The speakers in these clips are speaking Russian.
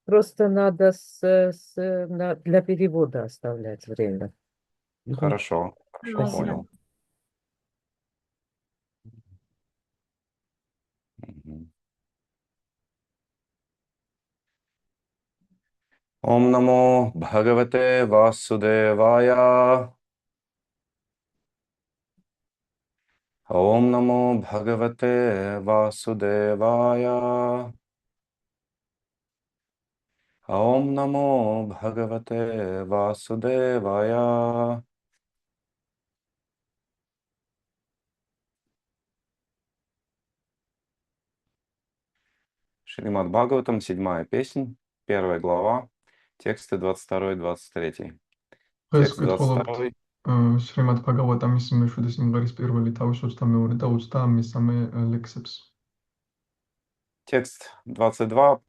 Просто надо для перевода оставлять время. Хорошо, Спасибо. понял. Мгм. Ом намо Бхагавате Васудевая. Ом намо Бхагавате Васудевая. Ом намо Бхагавате Васудевая. Шримад Бхагаватам, 7-я песнь, 1 глава, тексты 22-23. დღეს Текст ვკითხულობთ 22. შრიმად ბჰაგავატამის მეშვიდე სიმღერის პირველი თავის 22 და 23 ლექსებს. Текст 22,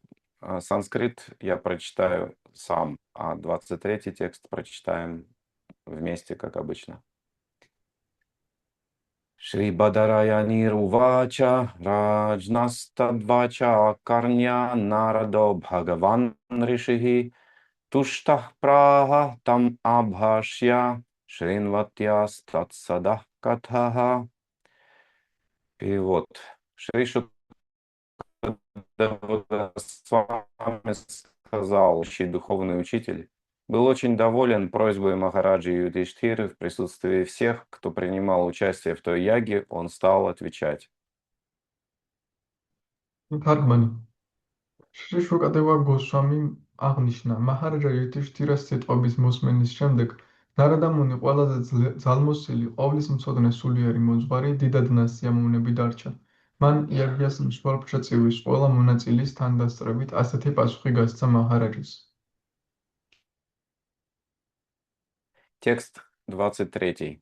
санскрит я прочитаю сам, а 23 текст прочитаем вместе, как обычно. Шри Бадараяни Рувача, Раджнастадвача, Карня Нарадо Бхагаван Ришихи, Туштах Праха Там Абхашья, Шринватья Статсадах Катха. Перевод. Шри Шукадевагосвами сказал, духовный учитель, был очень доволен просьбой Махараджи Юдхиштхиры в присутствии всех, кто принимал участие в той яге, он стал отвечать. თარგმანი. შრი შუკადევა გოსვამიმ აღნიშნა, მაჰარაჯა იუდჰიშთირას სიტყვების მოსმენის შემდეგ ნარადა-მუნი ყველაზე ძალმოსილი, ყოვლისმცოდნე სულიერი მოძღვარი, დიდად ნასიამოვნები დარჩა. მან იაგიას მსხვერპლშეწივის ყველა მონაწილის თანდასწრებით ასეთი პასუხი გასცა მაჰარაჯას. Текст 23.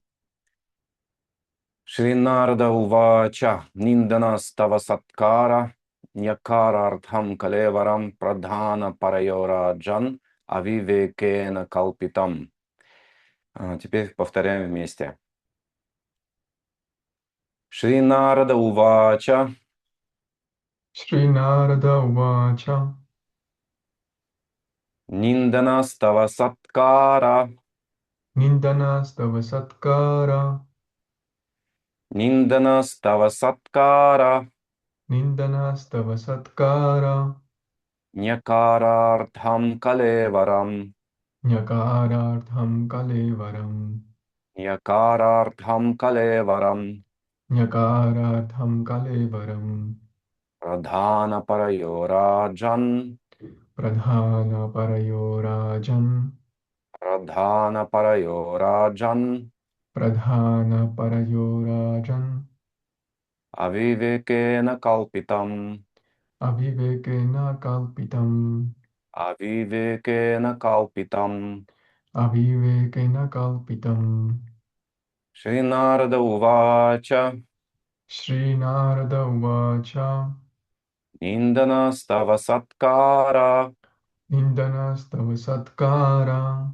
Шринарда Увача Ниндана Става Саткара Ньякарартхам Калеварам Прадхана Парайора Джан Авивекена Калпитам. Теперь повторяем вместе. Шринарда Увача Шринарада Увача Ниндана Става Саткара Ниндана Става Саткара Ниндана Става Саткара Ниндана Става Саткара Ньякарартхам Калеварам Ньякарартхам Калеварам Ньякарартхам Калеварам Ньякарартхам Калеварам Прадхана Парайора Джан Прадхана Парайораджан Прадхана Парайора Джан Прадхана Парайораджан Авивекена Калпитам Авивекена Калпитам Авивекена Калпитам. Авивекена Калпитам Шринарада Увача Шринарада Увача Ниндана Става Саткара Ниндана Става Саткара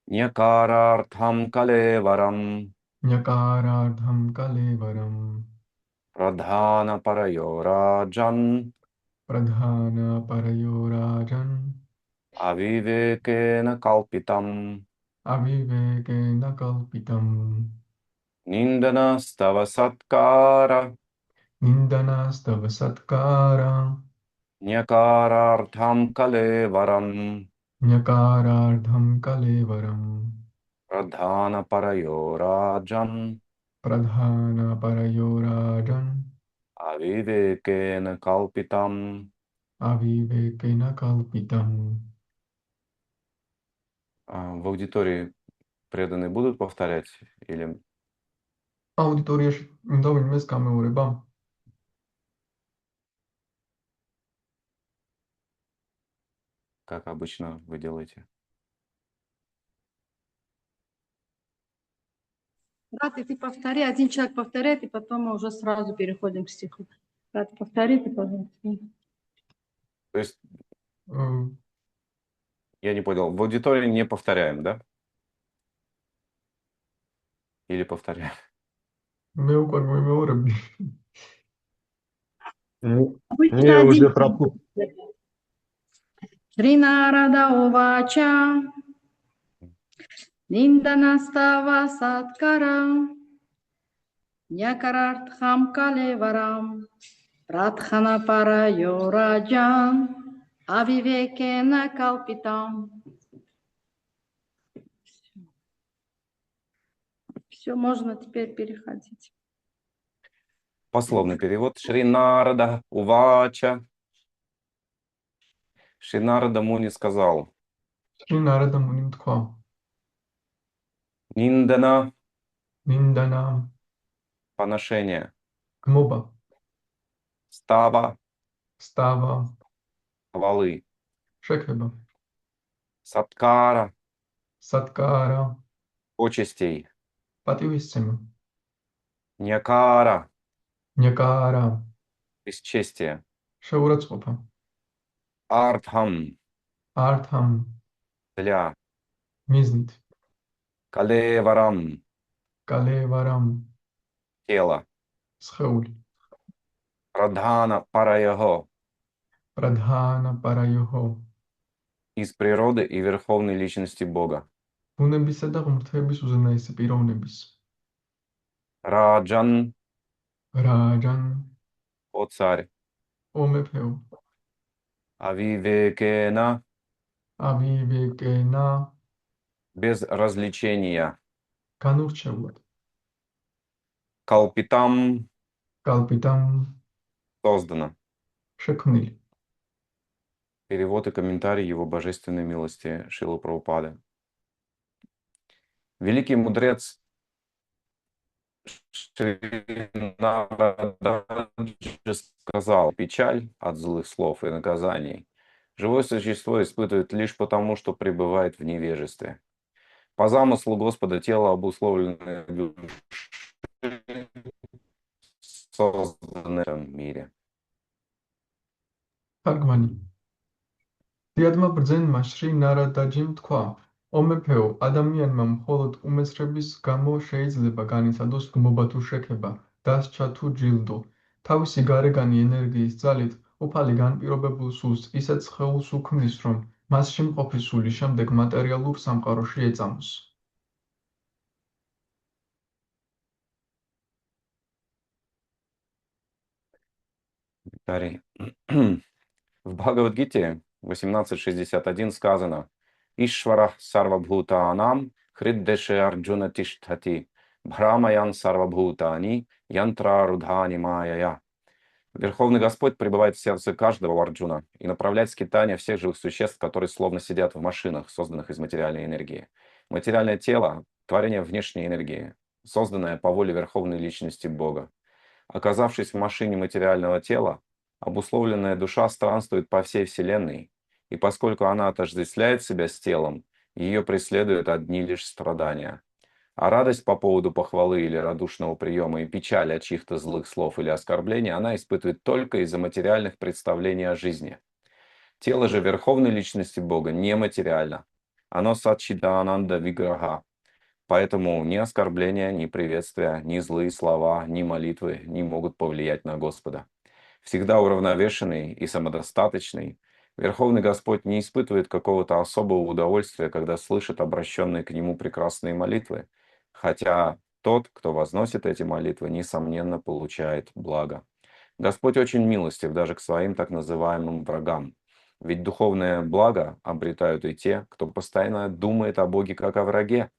Ньякарартхам Калеварам Ньякарартхам Калеварам Прадхана Парайора Джан Прадхана Парайораджан Авивекена Калпитам Авивекена Калпитам Ниндана Става Саткара Ниндана Става Саткара Ньякарартхам Калеварам Ньякарартхам Калеварам Прадхана Парайора Джан Прадхана Парайораджан Авивекена Калпитам. Авивекена Калпитам. В аудитории преданные будут повторять или Аудиторიაში მინდა ვინმეს გამეორება? как обычно вы делаете? Брат, ты повтори, один человек повторяет, и потом мы уже сразу переходим к стиху. Брат, повторите, пожалуйста. То есть, Э, я не понял, в аудитории не повторяем, да? Или повторяем? მე უკვე გვიმეორებდი. Обычно Не, один уже человек повторяет. Shri Narada Uvacha Nindanastava Satkaram Nyakarartham Kalevaram Pratkhana Parayo Rajan Avivekena Kalpitam. Все, можно теперь переходить. Пословный перевод. Шри Нарада Увача. Шри Нарада Муни сказал: Шри Нарада Муни თქვა, Ниндана Ниндана поношение, гმობა, става სტავა, хвалы, შექება, саткара саткара, почестей, პატივისცემა, ньякара ნიაკარა, бесчестие, შეურაცხყოფა, артхам ართამ, для, მიზნით, калеварам კალევარამ, тело, სხეული, прадхана параяго პრადჰანა პარაიოჰო, из природы и верховной личности Бога. ბუნებისა და ღმრთების უზენაესი პიროვნების, Раджан, რაჯან, о царь, ო მეფეო, авивекена, ავივეკენა, без развлечения, განურჩეულად, калпитам კალპიტამ, создано. შექმნილი. Перевод и комментарий его божественной милости Шрилы Прабхупады. Великий мудрец Шри Нарададжи сказал: печаль от злых слов и наказаний живое существо испытывает лишь потому, что пребывает в невежестве. По замыслу Господа тело, обусловленное душой, созданное в этом мире. თარგმანი. დიადმა ბრძენმა შრი ნარადაჯიმ თქვა, ო მეფეო, ადამიანმა მხოლოდ უმეცრების გამო შეიძლება განიცადოს გმობა თუ შექება, დასჯა თუ ჯილდო. თავისი გარეგანი ენერგიის ძალით უფალი განპირობებულ სულს ისეთ სხეულს უქმნის, რომ მასში მყოფი სული შემდეგ მატერიალურ სამყაროში ეწამოს. В Бхагавад-гите 18.61 сказано: Ишвара сарвабхутанам хриддеше арджуна тиштхати бхрамаян сарвабхутани янтрарудхани майя. Верховный Господь пребывает в сердце каждого Арджуна и направляет скитания всех живых существ, которые словно сидят в машинах, созданных из материальной энергии. Материальное тело – творение внешней энергии, созданное по воле Верховной Личности Бога. Оказавшись в машине материального тела, обусловленная душа странствует по всей Вселенной, и поскольку она отождествляет себя с телом, ее преследуют одни лишь страдания. А радость по поводу похвалы или радушного приема и печаль от чьих-то злых слов или оскорблений она испытывает только из-за материальных представлений о жизни. Тело же Верховной Личности Бога нематериально. Оно саччидананда виграха. Поэтому ни оскорбления, ни приветствия, ни злые слова, ни молитвы не могут повлиять на Господа. Всегда уравновешенный и самодостаточный, Верховный Господь не испытывает какого-то особого удовольствия, когда слышит обращенные к Нему прекрасные молитвы, хотя тот, кто возносит эти молитвы, несомненно получает благо. Господь очень милостив даже к своим так называемым врагам, ведь духовное благо обретают и те, кто постоянно думает о Боге как о враге.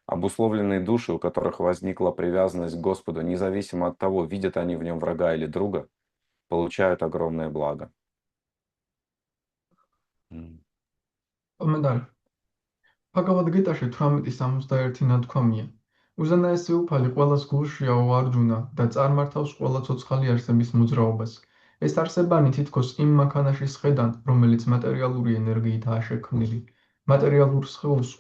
Обусловленные души, у которых возникла привязанность к Господу, независимо от того, видят они в нем врага или друга, получают огромное благо. კომენტარი. ბჰაგავად-გიტაში 18:61 ნათქვამია. უზენაესი უფალი ყველას გულშია ო არჯუნა და წარმართავს ყველა ცოცხალი არსების მოძრაობას. ეს არსებანი თითქოს იმ მანქანაში სხედან, რომელიც მატერიალური ენერგიითაა შექმნილი. მატერიალურ სხეულს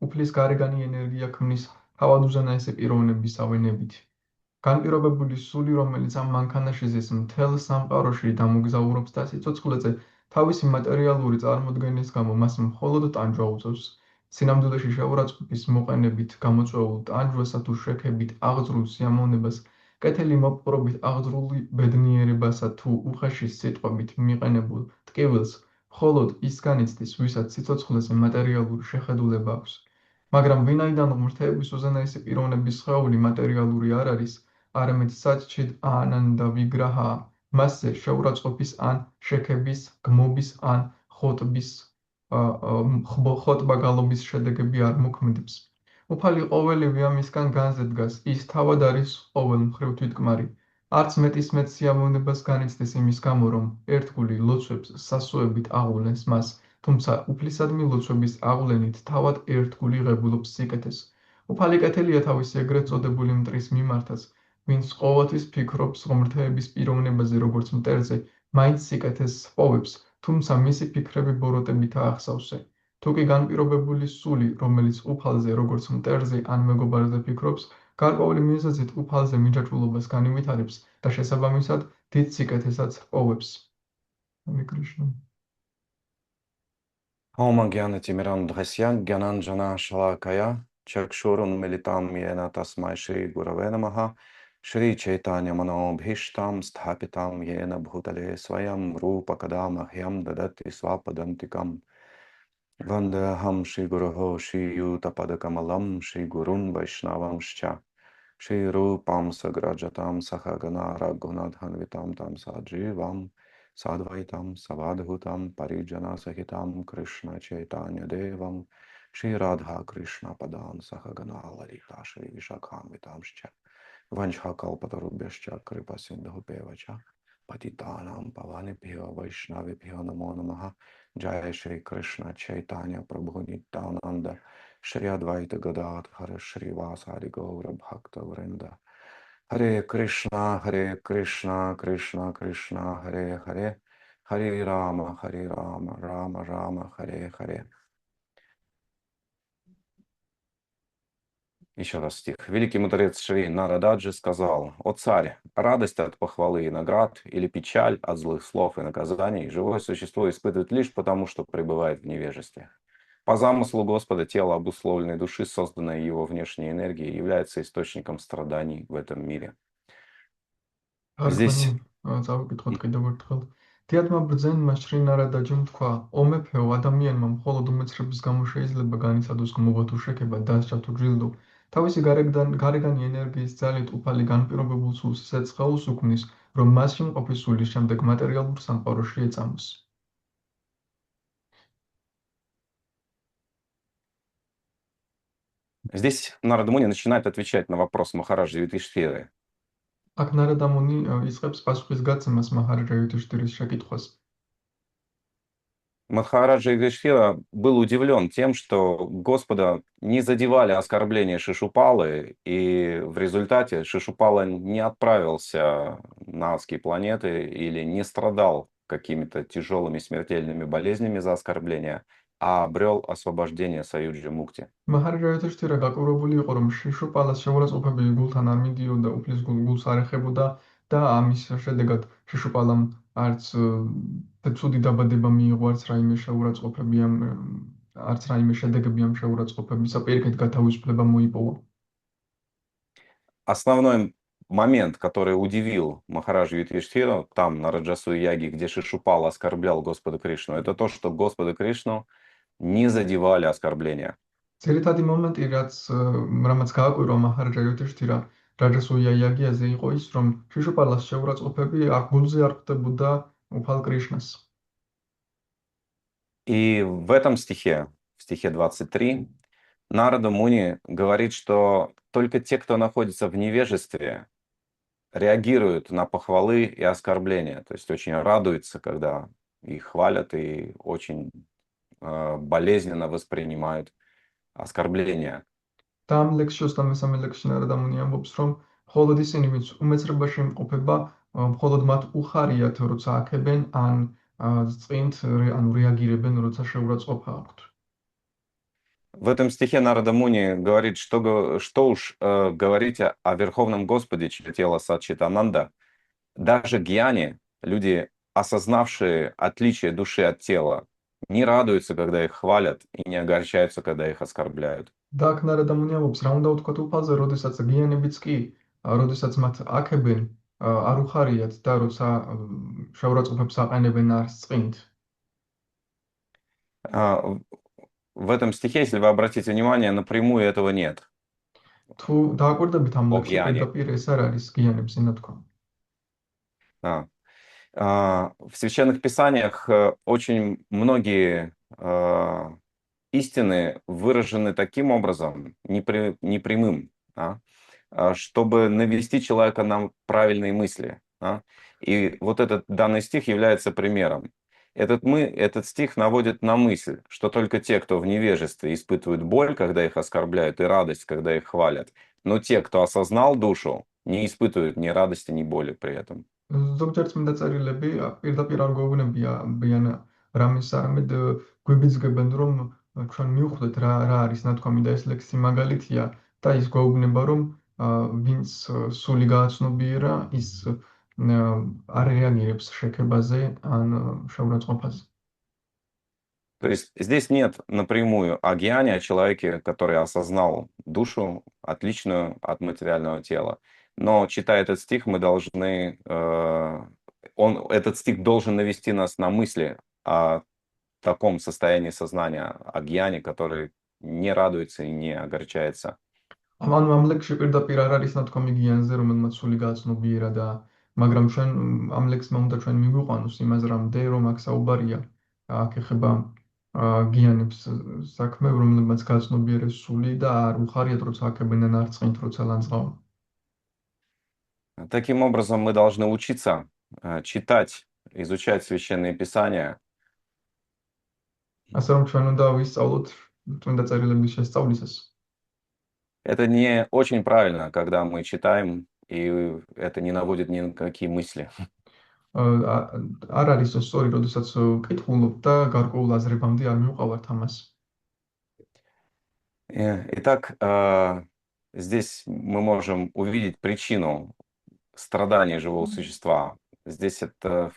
უფლის გარეგანი ენერგია ქმნის თავად უზენაესი პიროვნებისავე ნებით. განპირობებული სული, რომელიც ამ მანქანაში ზის მთელ სამყაროში დამოგზაურობს და სიცოცხლეზე თავისი მატერიალური წარმოდგენის გამო მას მხოლოდ ტანჯვა უწევს. სინამდვილეში შეურაცხყოფის მოყენებით გამოწვეულ ტანჯვასა თუ შექებით აღძრულ სიამოვნებას, კეთილი მოპყრობით აღძრული ბედნიერებასა თუ უხეში სიტყვებით მიყენებულ ტკივილს მხოლოდ ის განიცდის, ვისაც სიცოცხლეზე მატერიალური შეხედულება აქვს. მაგრამ ვინაიდან ღმრთების უზენაესი პიროვნების სხეული მატერიალური არ არის, არამედ საჭჩით ანანდა ვიგრაჰაა, მასზე შეურაცხყოფის ან შექების, გმობის ან ხოტბაგალობის შედეგები არ მოქმედებს. უფალი ყოველივე ამისგან განზე დგას, ის თავად არის ყოველმხრივ თვითკმარი. არც მეტისმეტ სიამოვნებას განიცდის იმის გამო, რომ ერთგული ლოცვებს სასოებით აღულენს მას, თუმცა უფლისადმი ლოცვების აღვლენით თავად ერთგული ღებულობს სიკეთეს. უფალი კეთილია თავისი ეგრეთ წოდებული მტრის მიმართაც, ვინც ყოველთვის ფიქრობს ღმრთების პიროვნებაზე როგორც მტერზე, მაინც სიკეთეს პოვებს, თუმცა მისი ფიქრები ბოროტებითაა ახსავსე. თუ კი განპირობებული სული, რომელიც უფალზე როგორც მტერზე ან მეგობარზე ფიქრობს, გარკვეული მიზეზით უფალზე მიჯაჭვულობას განივითარებს და შესაბამისად დიდ სიკეთესაც პოვებს. Hare Krishna. Om Gyanatimirandhasya Gyananjana Shalakaya Chakshurun Militam Yena Tasmai Shri Gurave Namaha Shri Chaitanya Manobhishtam Sthapitam Yena Bhutale Swayam Rupa Kadama Hyam Dadati Swapadantikam Vandaham Shri Guruho Shri Yutapadakamalam Shri Gurun Vaishnavamscha Shri Rupam Sagrajatam Sahagana Raghunadhanvitam Tam Sajivam Sadvaitam Savadhutam Parijana Sahitam Krishna Chaitanya Devam Shri Radha Krishna Padan Sahagana Lalita Shri Vishakam Vitamscha Vancha Kalpatarubhyascha Kripa Sindhu Pevacha Patitanam Pavanibhyo Vaishnavibhyo Namo Namaha Jaya Shri Krishna Chaitanya Prabhu Nityananda Shri Advaita Gadadhara Shri Vasari Gaura Bhakta Vrinda Hare Krishna, Krishna Krishna, Hare Hare, Hare Rama, Rama Rama, Hare Hare. Еще раз стих. Великий мудрец Шри Нарададжи сказал: «О царь, радость от похвалы и наград или печаль от злых слов и наказаний живое существо испытывает лишь потому, что пребывает в невежестве. По замыслу Господа тело обусловленной души, созданное его внешней энергией, является источником страданий в этом мире». Здесь წავიკითხოთ კიდევ ერთხელ. თეატმა ბრძენმა შრი ნარადაჯიმ თქვა: "ო მეფეო, ადამიანმა მხოლოდ უმეცრების გამო შეიძლება განიცადოს გმობა თუ შექება, დასჯა თუ ჯილდო. თავისი გარეგანი ენერგიის ძალით უფალი განპირობებულ სულს ისეთ სხეულს უქმნის, რომ მასში მყოფი სული შემდეგ მატერიალურ სამყაროში ეწამოს." Здесь Нарада Муни начинает отвечать на вопрос Махараджи Юдхиштхиры. აქ ნარადა მუნი იწყებს პასუხის გაცემას მაჰარაჯა იუდhishtiris შეკითხვას. Махараджа Юдхиштхира был удивлен тем, что Господа не задевали оскорбления Шишупалы, и в результате Шишупала не отправился на адские планеты или не страдал какими-то тяжелыми смертельными болезнями за оскорбления, а обрел освобождение Саюджи Мукти. მაჰარაჯა იუდhishthira გაკურებული იყო, რომ შიშუპალას შეურაცხყოფები გულთან არ მიდიოდა, უფლის გულს არ ეხებოდა და ამის შედეგად შიშუპალამ არც ცუდი დაბადება მიიღო, არც რაიმე შედეგები ამ შეურაცხყოფებისა, პირიქით გათავისუფლება მოიპოვა. Основной момент, который удивил Махараджу Юдхиштхиру, там на Раджасуя-яге, где Шишупала оскорблял Господа Кришну, это то, что Господа Кришну не задевали оскорбления. ძირითადი მომენტი, რამაც გააკვირვა მაჰარაჯა იუდhishthira რაჯასუია-იაგიაზე იყო ის, რომ შიშუპალას შეურაცხყოფები გულზე არ ხვდებოდა უფალ კრიშნას. И в этом стихе, в стихе 23, Нарада Муни говорит, что только те, кто находится в невежестве, реагируют на похвалы и оскорбления. То есть очень радуются, когда их хвалят, и очень болезненно воспринимают оскорбления. და ამ ლექსში მესამე ლექსში ნარადა მუნი ამბობს, რომ მხოლოდ ისინი, ვინც უმეცრებაში იმყოფება, მხოლოდ მათ უხარიათ, როცა აქებენ ან წინთ, ანუ რეაგირებენ, როცა შეურაცხყოფა აქვთ. В этом стихе Нарада Муни говорит, что уж говорить о Верховном Господе, чье тело Саччитананда. Даже гьяни, люди, осознавшие отличие души от тела, не радуются, когда их хвалят, и не огорчаются, когда их оскорбляют. და აქ ნარადა მუნი ამბობს, რა უნდა ვთქვათ უფალზე, როდესაც გიანებიც კი, როდესაც მათ აქებენ, არ უხარიათ და როცა შეურაცხყოფებს აყენებენ არს წინთ. А, в этом стихе, если вы обратите внимание, напрямую этого нет. თუ დააკვირდებით ამ О ლექსში, гьяне. პირდაპირ ეს არ არის გიანების სინათქვა. А. В священных писаниях очень многие истины выражены таким образом, непрямым, чтобы навести человека на правильные мысли. И вот этот данный стих является примером. Этот стих наводит на мысль, что только те, кто в невежестве, испытывают боль, когда их оскорбляют, и радость, когда их хвалят. Но те, кто осознал душу, не испытывают ни радости, ни боли при этом. ზოგჯერ წმინდა წერილები პირდაპირ არ გვეუბნებიან რამის არამედ გვიბიძგებენ რომ ჩვენ მივხვდეთ რა არის ნათქვამი და ეს ლექსი მაგალითია და ის გვეუბნება რომ ვინც სული გააცნობიერა ის არ რეაგირებს შექებაზე ან შეურაცხყოფაზე. То есть здесь нет напрямую о гьяне, о человеке, который осознал душу, отличную от материального тела. Но, читая этот стих, мы должны, этот стих должен навести нас на мысли о таком состоянии сознания, о гьяне, который не радуется и не огорчается. ამ ლექსში პირდაპირ არ არის ნათქვამი გიანზე, რომელმაც სული გააცნობიერა და მაგრამ ჩვენ ამ ლექსმა უნდა ჩვენ მივიყვანოს იმაზრამდე, რომ აქ საუბარია აქ ეხება გიანებს საქმე, რომლებმაც გააცნობიერეს სული და არ უხარიათ, როცა აქებენ არწყინთ, როცა ლანძღავენ. Таким образом, мы должны учиться читать, изучать Священные Писания. ასე რომ ჩვენ უნდა ვისწავლოთ წმინდა წერილების შესწავლისას. Это не очень правильно, когда мы читаем, и это не наводит ни на какие мысли. არ არის სწორი, როდესაც ვკითხულობ და გარკვეულ აზრებამდე არ მივყავართ ამას. Итак, здесь мы можем увидеть причину страдания живого существа. Здесь это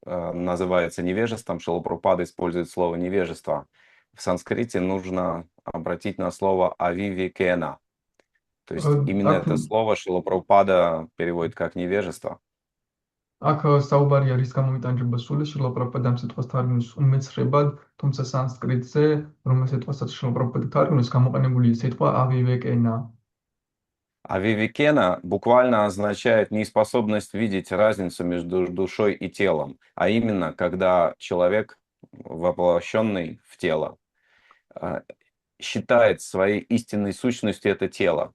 называется невежеством. Шрила Прабхупада использует слово невежество. В санскрите нужно обратить на слово авивикена. То есть именно это слово Шрила Прабхупада переводит как невежество. აქ საუბარია რის გამოიტანჯება სული, შრილა პრაბჰუპადამ სიტყვას თარგმნის უმეცხრებად, თუმცა სანსკრიტზე, რომელსაც სიტყვასაც შრილა პრაბჰუპადა თარგმნის, გამოყენებული სიტყვა ავივეკენა. Авивикена буквально означает неспособность видеть разницу между душой и телом, а именно, когда человек, воплощенный в тело, считает своей истинной сущностью это тело.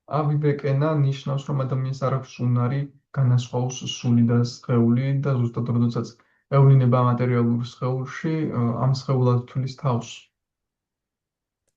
ავივეკენა ნიშნავს, რომ ადამიანს არ აქვს უნარი განასხვაოს სული და სხეული და ზუსტად როდესაც ევლინება მატერიალურ სხეულში, ამ სხეულად თulis თავს.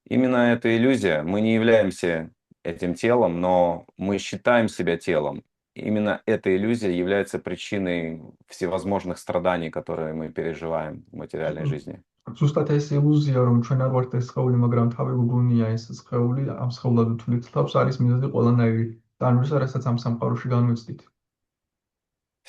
Именно эта иллюзия. Мы не являемся этим телом, но мы считаем себя телом. Именно эта иллюзия является причиной всевозможных страданий, которые мы переживаем в материальной жизни. ზუსტად ეს ილუზია, რომ ჩვენ არ ვართ ეს სხეული, მაგრამ თავი გგონია ეს სხეული, ამ სხეულად თulis თავს არის მიზეზი ყველანაირი ტანჯვისა, რასაც ამ სამყაროში განვეცდით.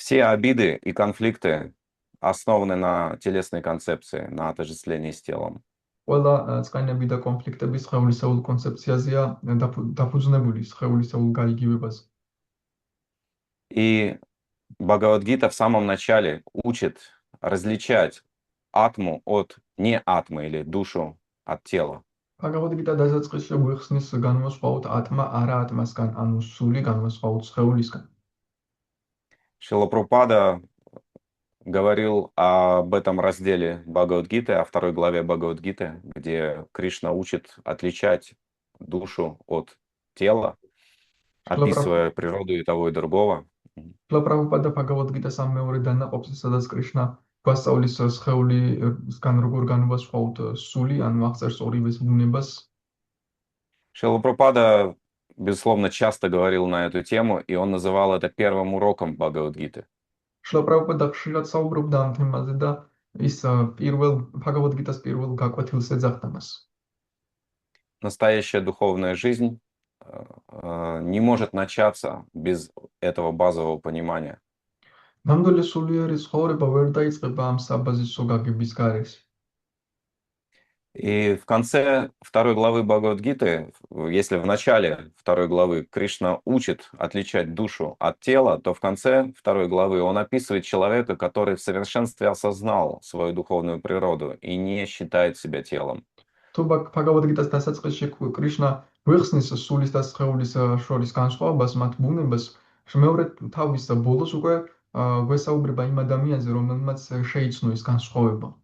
Все обиды и конфликты основаны на телесной концепции, на отождествлении с телом. ყველა წყენები და კონფლიქტები სხეულისეულ კონცეფციაზეა დაფუძნებული სხეულისეულ გაიგივებაზე. И Бхагавад-гита в самом начале учит различать атму от неатмы или душу от тела. ბაგავად-გიტა დასაწყისში გვიხსნის განმოსხვაოთ ატმა არა ატმასგან, ანუ სული განმოსხვაოთ სხეულისგან. Шрила Прабхупада говорил об этом разделе Бхагавад-гиты, о второй главе Бхагавад-гиты, где Кришна учит отличать душу от тела, описывая природу и того, и другого. შრილა პრაბჰუპადა ბაგავად-გიტას ამ მეორე დანაყოფს, სადაც კრიშნა გვასწავლის სხეულისგან როგორ განვასხვაოთ სული, ანუ აღწერს ორივეს ბუნებას. Шрила Прабхупада, безусловно, часто говорил на эту тему, и он называл это первым уроком Бхагавад-гиты. შრილა პრაბჰუპადა ხშირად საუბრობდა ამ თემაზე და ის ბაგავად-გიტას პირველ გაკვეთილს ეძახდა მას. Настоящая духовная жизнь не может начаться без этого базового понимания. ნამდვილი სულიერი ცხოვრება ვერ დაიწყება ამ საბაზისო გაგების გარეშე. И в конце второй главы Бхагавад-гиты, если в начале второй главы Кришна учит отличать душу от тела, то в конце второй главы он описывает человека, который в совершенстве осознал свою духовную природу и не считает себя телом. თუ ბაგავად-გიტას დასაწყისში კრიშნა გვიხსნის სულის და სხეულის შორის განსხვავებას, მათ ბუნებას, მეორე თავის ბოლოს უკვე გვესაუბრება იმ ადამიანზე, რომელმაც შეიცნო ეს განსხვავება.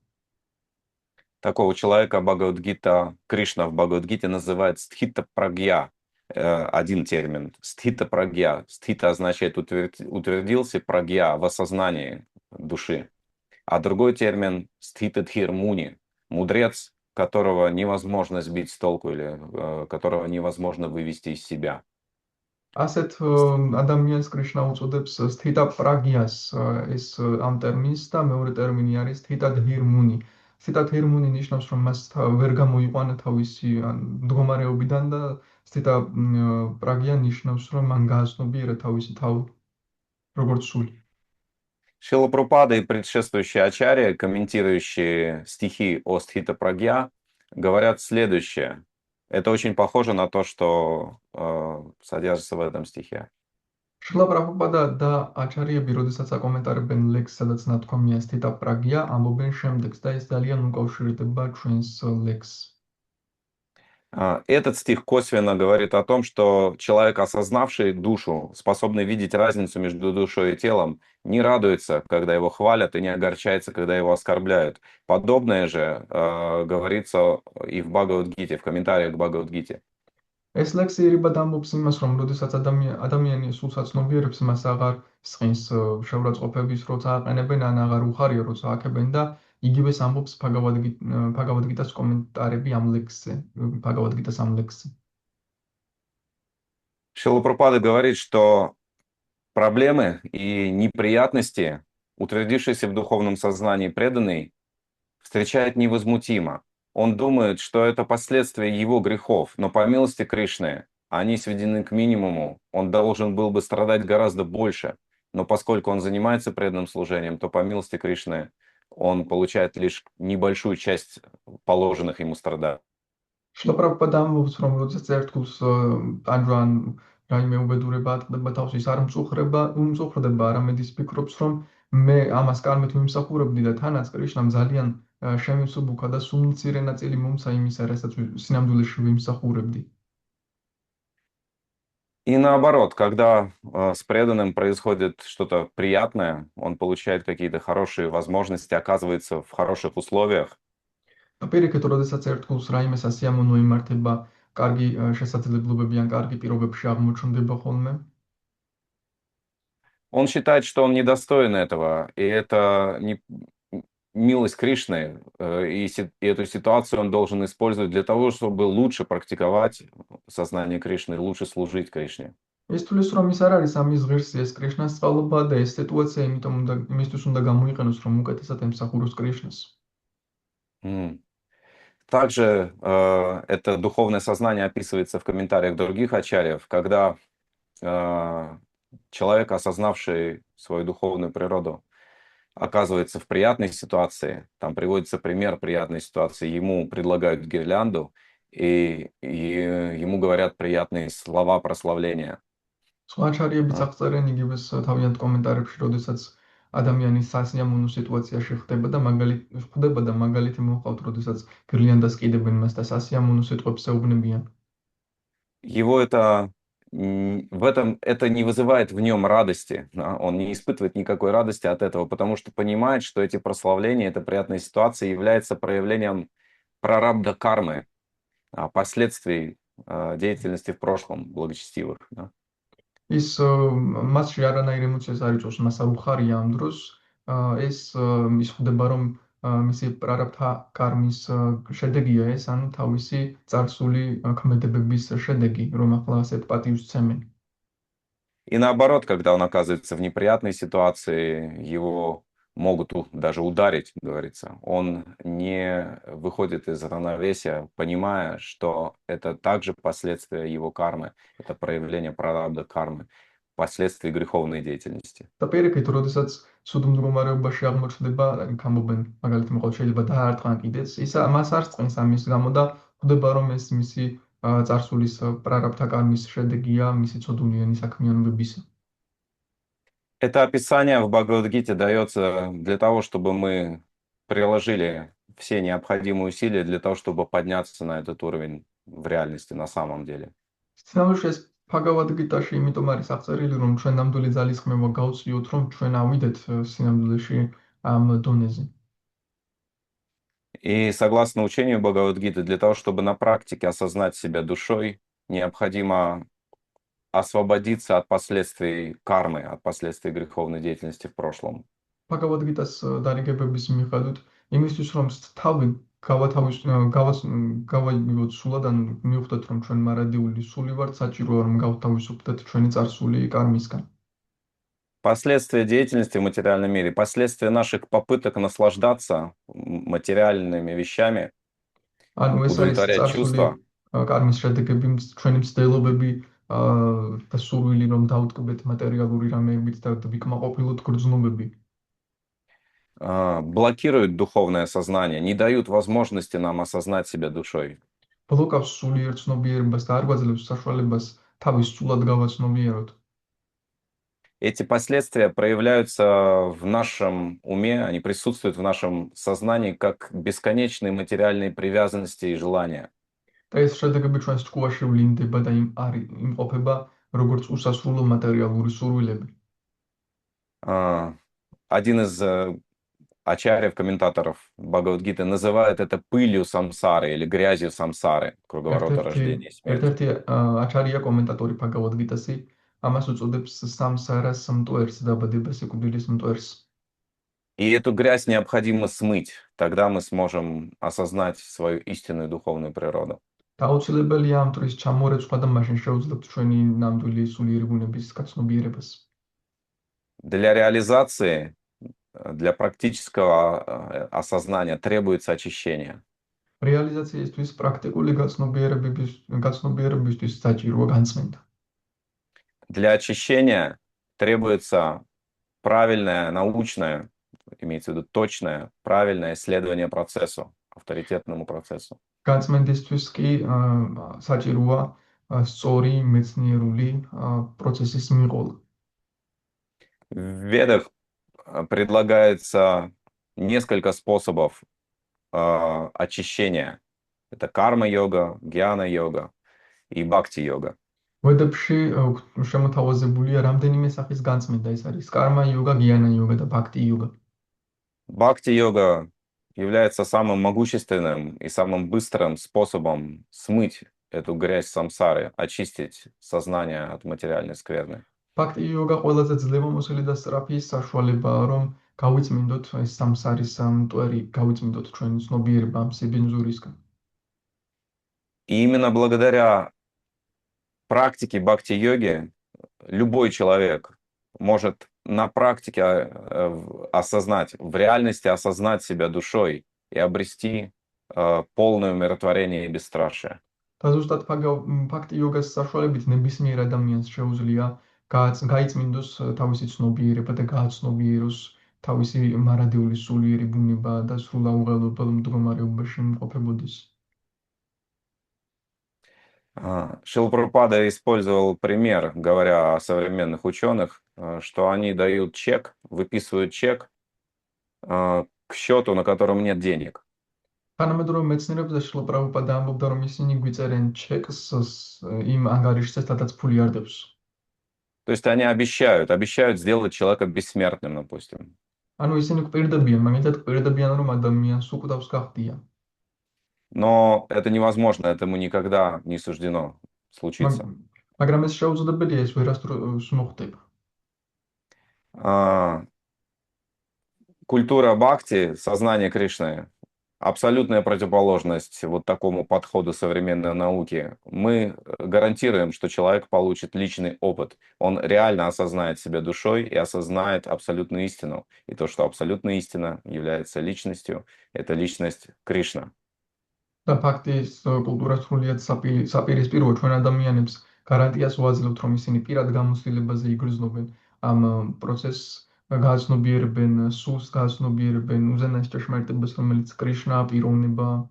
Такого человека Бхагавад-гита, Кришна в Бхагавад-гите называет стхита-прагья. Один термин. Стхита-прагья. Стхита означает утвердился, прагья в осознании души. А другой термин стхита-дхир-муни. Мудрец, которого невозможно сбить с толку или которого невозможно вывести из себя. ასეთ ადამიანს კრიშნა უწოდებს სტhita პრაგიას ეს ამ ტერმინს და მეორე ტერმინი არის სტhita dhirmuni. სტhita dhirmuni ნიშნავს რომ მას ვერ გამოიყვანა თავისი მდგომარეობიდან და სტhita პრაგია ნიშნავს რომ მან გააცნობიერა თავისი თავი როგორც სული. Шрила Прабхупада и предшествующие ачарьи, комментирующие стихи о стхита-прагья, говорят следующее. Это очень похоже на то, что содержится в этом стихе. შრილა პრაბჰუპადა და აჩარიები, როდესაც აკომენტარებენ ლექსს, სადაც ნათქვამია სტhita პრაგია, ამბობენ შემდეგს და ეს ძალიან უკავშირდება ჩვენს ლექსს. Этот стих косвенно говорит о том, что человек, осознавший душу, способный видеть разницу между душой и телом, не радуется, когда его хвалят, и не огорчается, когда его оскорбляют. Подобное же говорится и в Бхагавад-гите, в комментариях к Бхагавад-гите. ეს ლექსი ირიბად ამბობს იმას, რომ როდესაც ადამიანი სულს აცნობიერებს, მას აღარ სხინს შეურაცხყოფების, როცა აყენებენ, ან აღარ უხარია, როცა აქებენ და იგივეს ამბობს Бхагавад-гитас комментарии ამ ლექსზე, Бхагавад-гитас ამ ლექსზე. Шрила Прабхупада говорит, что проблемы и неприятности, утвердившийся в духовном сознании преданный, встречает невозмутимо. Он думает, что это последствия его грехов, но по милости Кришны они сведены к минимуму. Он должен был бы страдать гораздо больше, но поскольку он занимается преданным служением, то по милости Кришны он получает лишь небольшую часть положенных ему страданий. შრილა პრაბჰუპადა ამბობს, რომ როდესაც ერთგულს ტანჯვან რაიმე უბედურება ატყდება თავს, ის არ უმწუხრდება, არამედ ის ფიქრობს, რომ მე ამას კარმით ვიმსახურებდი და თანაც კრიშნამ ძალიან შემივსუბუქა და სულ მცირე ნაწილი მომცა იმისა, რასაც სინამდვილეში ვიმსახურებდი. И наоборот, когда с преданным происходит что-то приятное, он получает какие-то хорошие возможности, оказывается в хороших условиях, პირიქით, როდესაც ერთგულს რაიმე სასიამოვნო იმართება, კარგი შესაძლებლობები ან კარგი პირობებში აღმოჩნდება ხოლმე, он считает, что он недостоин этого, и это милость Кришны, и эту ситуацию он должен использовать для того, чтобы лучше практиковать сознание Кришны, лучше служить Кришне. ის თulis რომ ის არ არის ამის ღირსი, ეს კრიშნას სწავლობა და ეს სიტუაცია იმისთვის უნდა გამოიყენოს, რომ უკეთესად ემსახუროს кришнას. Также это духовное сознание описывается в комментариях других ачарьев, когда человек, осознавший свою духовную природу, оказывается в приятной ситуации, там приводится пример приятной ситуации, ему предлагают гирлянду, и ему говорят приятные слова прославления. სხვა აჩარიებიც აღწერენ იგივეს თავიანთ კომენტარებში, როდესაც ადამიანი სასიამოვნო სიტუაციაში ხდება და მაგალითი მოჰყავთ, როდესაც გირლიანდას კიდებენ მას და სასიამოვნო სიტყვებს ეუბნებიან. Его это не вызывает в нем радости, он не испытывает никакой радости от этого, потому что понимает, что эти прославления, эта приятная ситуация является проявлением прарабдха кармы, последствий деятельности в прошлом благочестивых. ის მასში არანაირ ემოციას არ იწვევს, მას არ უხარია ამ დროს, ეს ის ხვდება, რომ მისი პრარაბდჰა კარმის შედეგია ეს, ანუ თავისი წარსული ქმედებების შედეგი, რომ ახლა ასეთ პატივს ცემენ. И наоборот, когда он оказывается в неприятной ситуации, его могут даже ударить, говорится. Он не выходит из равновесия, понимая, что это также последствия его кармы, это проявление прарабдха кармы. последствий греховной деятельности. და პირიქით, როდესაც ცუდ მდგომარეობაში აღმოჩნდება, გამობენ მაგალითად მოყოლ შეიძლება დაარტყან კიდეც, ის მას არ წყინს ამის გამო და ხვდება რომ ეს მისი წარსულის პრარაბთა კარმის შედეგია, მისი ცოდუნიანი საქმიანობებისა. Это описание в Бхагавад-гите дается для того, чтобы мы приложили все необходимые усилия для того, чтобы подняться на этот уровень в реальности, на самом деле. სინამდვილეში ეს ბჰაგავად-გიტაში იმიტომ არის აღწერილი, რომ ჩვენ ნამდვილი ძალისხმევა გავწიოთ, რომ ჩვენ ავიდეთ სინამდვილეში ამ დონეზე. И согласно учению Бхагавад-гиты, для того, чтобы на практике осознать себя душой, необходимо освободиться от последствий кармы, от последствий греховной деятельности в прошлом. ბჰაგავად-გიტას დარიგებების მიხედვით, იმისთვის რომ თავი გავაიგოთ სულად, ან მივხვდეთ რომ ჩვენ მარადიული სული ვართ, საჭიროა რომ გავთავისუფლდეთ ჩვენი წარსული კარმისგან. Последствия деятельности в материальном мире, последствия наших попыток наслаждаться материальными вещами, ანუ ეს არის удовлетворять წარსული чувства, კარმის შედეგები, ჩვენი მცდელობები და სურვილი რომ დავტკბეთ მატერიალური რამეებით და ვიკმაყოფილოთ გრძნობები. блокируют духовное сознание, не дают возможности нам осознать себя душой. ბლოკავს სულიერ ცნობიერებას და არ გვაძლევს საშუალებას თავის სულად გავაცნობიეროთ. Эти последствия проявляются в нашем уме, они присутствуют в нашем сознании как бесконечные материальные привязанности и желания. და ეს შედეგები ჩვენს ჭკუაში ვლინდება და იმყოფება როგორც უსასრულო მატერიალური სურვილები. Один из ачарьев, комментаторов Бхагавад-гиты называет это пылью самсары или грязью самсары, круговорота рождения и смерти. ერთ-ერთი აჩარია კომენტატორი ბჰაგავად-გიტასი ამას უწოდებს სამსარას მტვერს, დაბადება სიკვდილის მტვერს. И эту грязь необходимо смыть, тогда мы сможем осознать свою истинную духовную природу. დაუცილებელია ამ მტვრის ჩამორეცვა და მაშინ შეუძლებთ ჩვენი ნამდვილი სულიერი ბუნების გაცნობიერებას. Для реализации, для практического осознания требуется очищение. რეალიზაციისთვის პრაქტიკული გაცნობიერებისთვის საჭიროა განწმენდა. Для очищения требуется правильное, научное, имеется в виду точное, правильное исследование процессу, авторитетному процессу. განწმენდისთვის კი საჭიროა სწორი მეცნიერული პროცესის მიყოლა. В Ведах предлагается несколько способов очищения. Это карма-йога, гьяна-йога и бхакти-йога. ვედებში შემოთავაზებულია რამდენიმე სახის განწმენდა, ეს არის კარმა-იოგა, გიანა-იოგა და ბhakti-იოგა. Бхакти-йога является самым могущественным и самым быстрым способом смыть эту грязь самсары, очистить сознание от материальной скверны. ბhakti-იოგა ყველაზე ძლევამოსილი და სწრაფი საშუალებაა, რომ გავიწმინდოთ ეს სამსარის მტვერი, გავიწმინდოთ ჩვენი ცნობიერება ამ სიბინძურისგან. И именно благодаря практике бхакти-йоги любой человек может на практике осознать, в реальности осознать себя душой и обрести полное умиротворение и бесстрашие. და ზუსტად ბhakti-იოგას საშუალებით ნებისმიერ ადამიანს შეუძლია გაიწმინდოს თავისი ცნობიერება და გააცნობიეროს თავისი მარადიული სულიერი ბუნება და სრულაუღელობელ მდგომარეობაში იმყოფებოდეს. Шрила Прабхупада использовал пример, говоря о современных ученых, что они дают чек, выписывают чек к счету, на котором нет денег. თანამედროვე მეცნიერებზე შრილა პრაბჰუპადა ამბობდა, რომ ისინი გვიწერენ ჩეკს იმ ანგარიშზე, სადაც ფული არ დევს. То есть они обещают сделать человека бессмертным, допустим. ანუ ისინი გვპირდებიან, მაგალითად გვპირდებიან, რომ ადამიანს უკვდავს გახდიან. Но это невозможно, этому никогда не суждено случиться. მაგრამ ეს შეუძლებელია, ეს ვერასდროს მოხდება. Культура бхакти, сознание Кришны, абсолютная противоположность вот такому подходу современной науки. Мы гарантируем, что человек получит личный опыт. Он реально осознает себя душой и осознает абсолютную истину. И то, что абсолютная истина является личностью, это личность Кришна. და ფაქტის კულტურა სრულიად საპირისპიროა ჩვენ ადამიანებს გარანტიას ვაძლევთ, რომ ისინი პირად გამოცდილებაზე იგრძნობენ ამ პროცესს, გააცნობიერებენ სულს, გააცნობიერებენ უზენაეს ჭეშმარიტებას, რომელიც კრიშნა პიროვნება.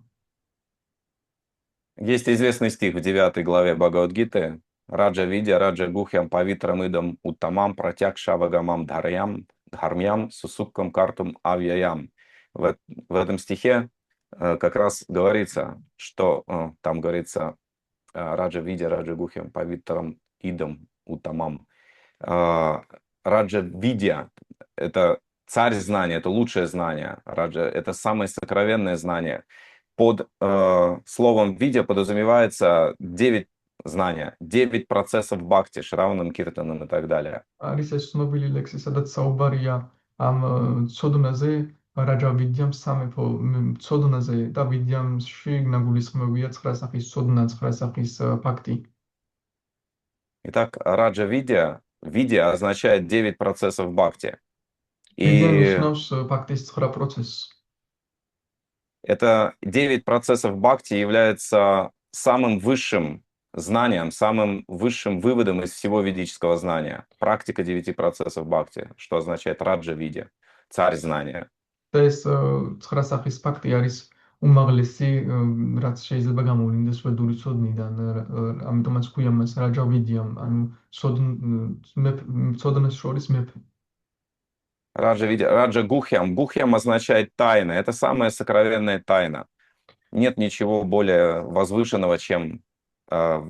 Есть известный стих в 9 главе Бхагавад-гиты. Раджа Видя, Раджа Гухьям, Павитрам Идам, Уттамам, Пратякша Вагамам, Дхармям, Сусуккам Картум Авьяям. В этом стихе как раз говорится, что там говорится Раджа Видя, Раджа Гухьям, Павитрам Идам, Уттамам. Раджа Видя – это царь знания, это лучшее знание. Раджа – это самое сокровенное знание. Под словом «видя» подразумевается 9 знания, 9 процессов бхакти, шраванам, киртанам и так далее. არის ეს ცნობილი ლექსი, სადაც საუბარია ამ ცოდნაზე, რაჯა ვიდიამ სამეფო ცოდნაზე და ვიდიამში ნაგულისხმებია 9 სახის ცოდნა, 9 სახის ფაქტი. Итак, Раджа Видя означает 9 процессов бхакти. ვიდია И ნიშნავს ფაქტის 9 პროცესს. это 9 процессов бхакти является самым высшим знанием, самым высшим выводом из всего ведического знания. Практика 9 процессов бхакти, что означает Раджа Видя, царь знания. და ეს 9 სახის ფაქტი არის უმაღლესი, რაც შეიძლება გამოვლინდეს ვედური ცოდნიდან, ამიტომაც ქვია მას რაჯა ვიდიამ, ანუ ცოდნას შორის მეფე. Раджа Видя, Раджа Гухьям. Гухьям означает тайна. Это самая сокровенная тайна. Нет ничего более возвышенного, чем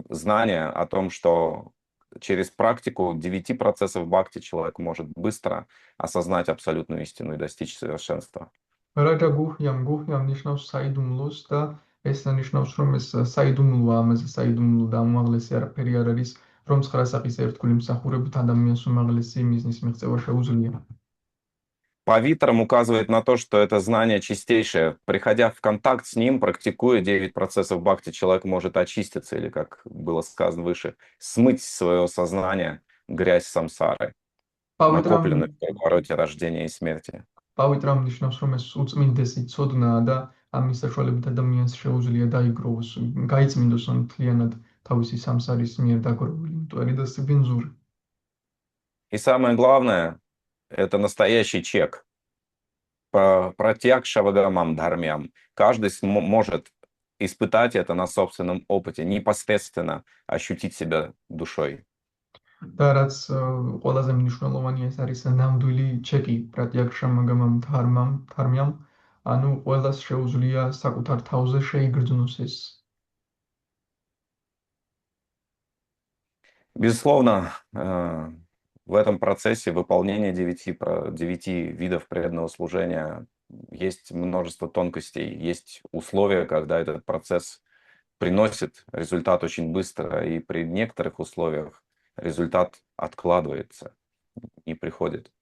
знание о том, что через практику 9 процессов бхакти человек может быстро осознать абсолютную истину и достичь совершенства. რაჯა გუჰიამ ნიშნავს საიდუმლოს და ეს ნიშნავს, რომ ეს საიდუმლოა, ამაზე საიდუმლო და უმაღლესი არაფერი არ არის, რომ 9 სახის ერთგული მსახურებით ადამიანს უმაღლესი მიზნის მიღწევა შეუძლია. Павитрам указывает на то, что это знание чистейшее. Приходя в контакт с ним, практикуя 9 процессов бхакти, человек может очиститься, или, как было сказано выше, смыть из своего сознания грязь самсары, накопленную в круговороте рождения и смерти. პავიტრამ ნიშნავს, რომ ეს უწმინდესი ცოდნაა და ამის საშუალებით ადამიანს შეუძლია დაიგროვოს, გაიწმინდოს მთლიანად თავისი სამსარის მიერ დაგროვილი მტვერი და სიბინძური. И самое главное, это настоящий чек. Пратьякша Вагамам Дхармям. Каждый может испытать это на собственном опыте, непосредственно ощутить себя душой. და რაც ყველაზე მნიშვნელოვანია, ეს არის ნამდვილი ჩეკი პრატიაქშა მაგამამ დჰარმям, ანუ ყველას შეუძლია საკუთარ თავზე შეიგრძნოს ეს. Безусловно, в этом процессе выполнения 9 видов преданного служения есть множество тонкостей, есть условия, когда этот процесс приносит результат очень быстро, и при некоторых условиях результат откладывается, не приходит.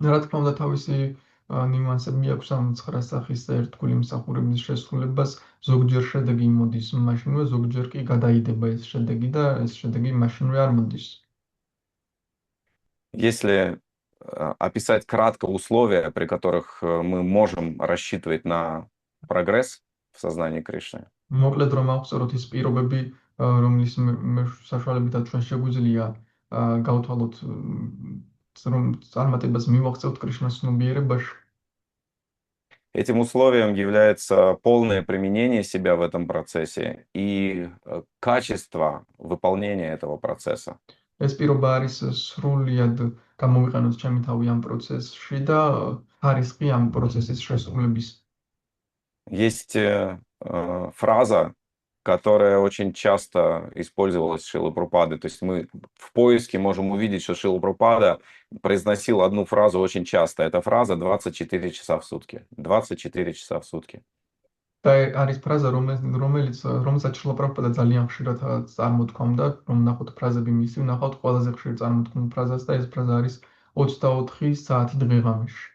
რა თქმა უნდა, თავისი ნიუანსები აქვს ამ 9 სახის ერთგული მსახურების შესრულებას, ზოგჯერ შედეგი მოდის მაშინვე, ზოგჯერ კი გადაიდება ეს შედეგი და ეს შედეგი მაშინვე არ მოდის. Если описать кратко условия, при которых мы можем рассчитывать на прогресс в сознании Кришны, მოკლედ რომ ავწეროთ ის პირობები, რომლის საშუალებითაც ჩვენ შეგვიძლია გავთვალოთ, რომ წარმატებას მივაღწევთ კრიშნას ცნობიერებაში. этим условием является полное применение себя в этом процессе и качество выполнения этого процесса. ეს პირობა არის სრულიად გამოვიყენოთ ჩემი თავი ამ პროცესში და ხარისხი ამ პროცესის შესრულების. Есть фраза, которая очень часто использовалась Шрилой Прабхупадой. То есть мы в поиске можем увидеть, что Шрила Прабхупада произносил одну фразу очень часто. Эта фраза 24 часа в сутки. 24 часа в сутки. და არის ფრაზა, რომელსაც შრილა პრაბჰუპადა ძალიან ხშირად წარმოთქვამდა, რომ ნახოთ ფრაზები მისი, ნახოთ ყველაზე ხშირ წარმოთქმულ ფრაზას და ეს ფრაზა არის 24 საათი დღე-ღამეში.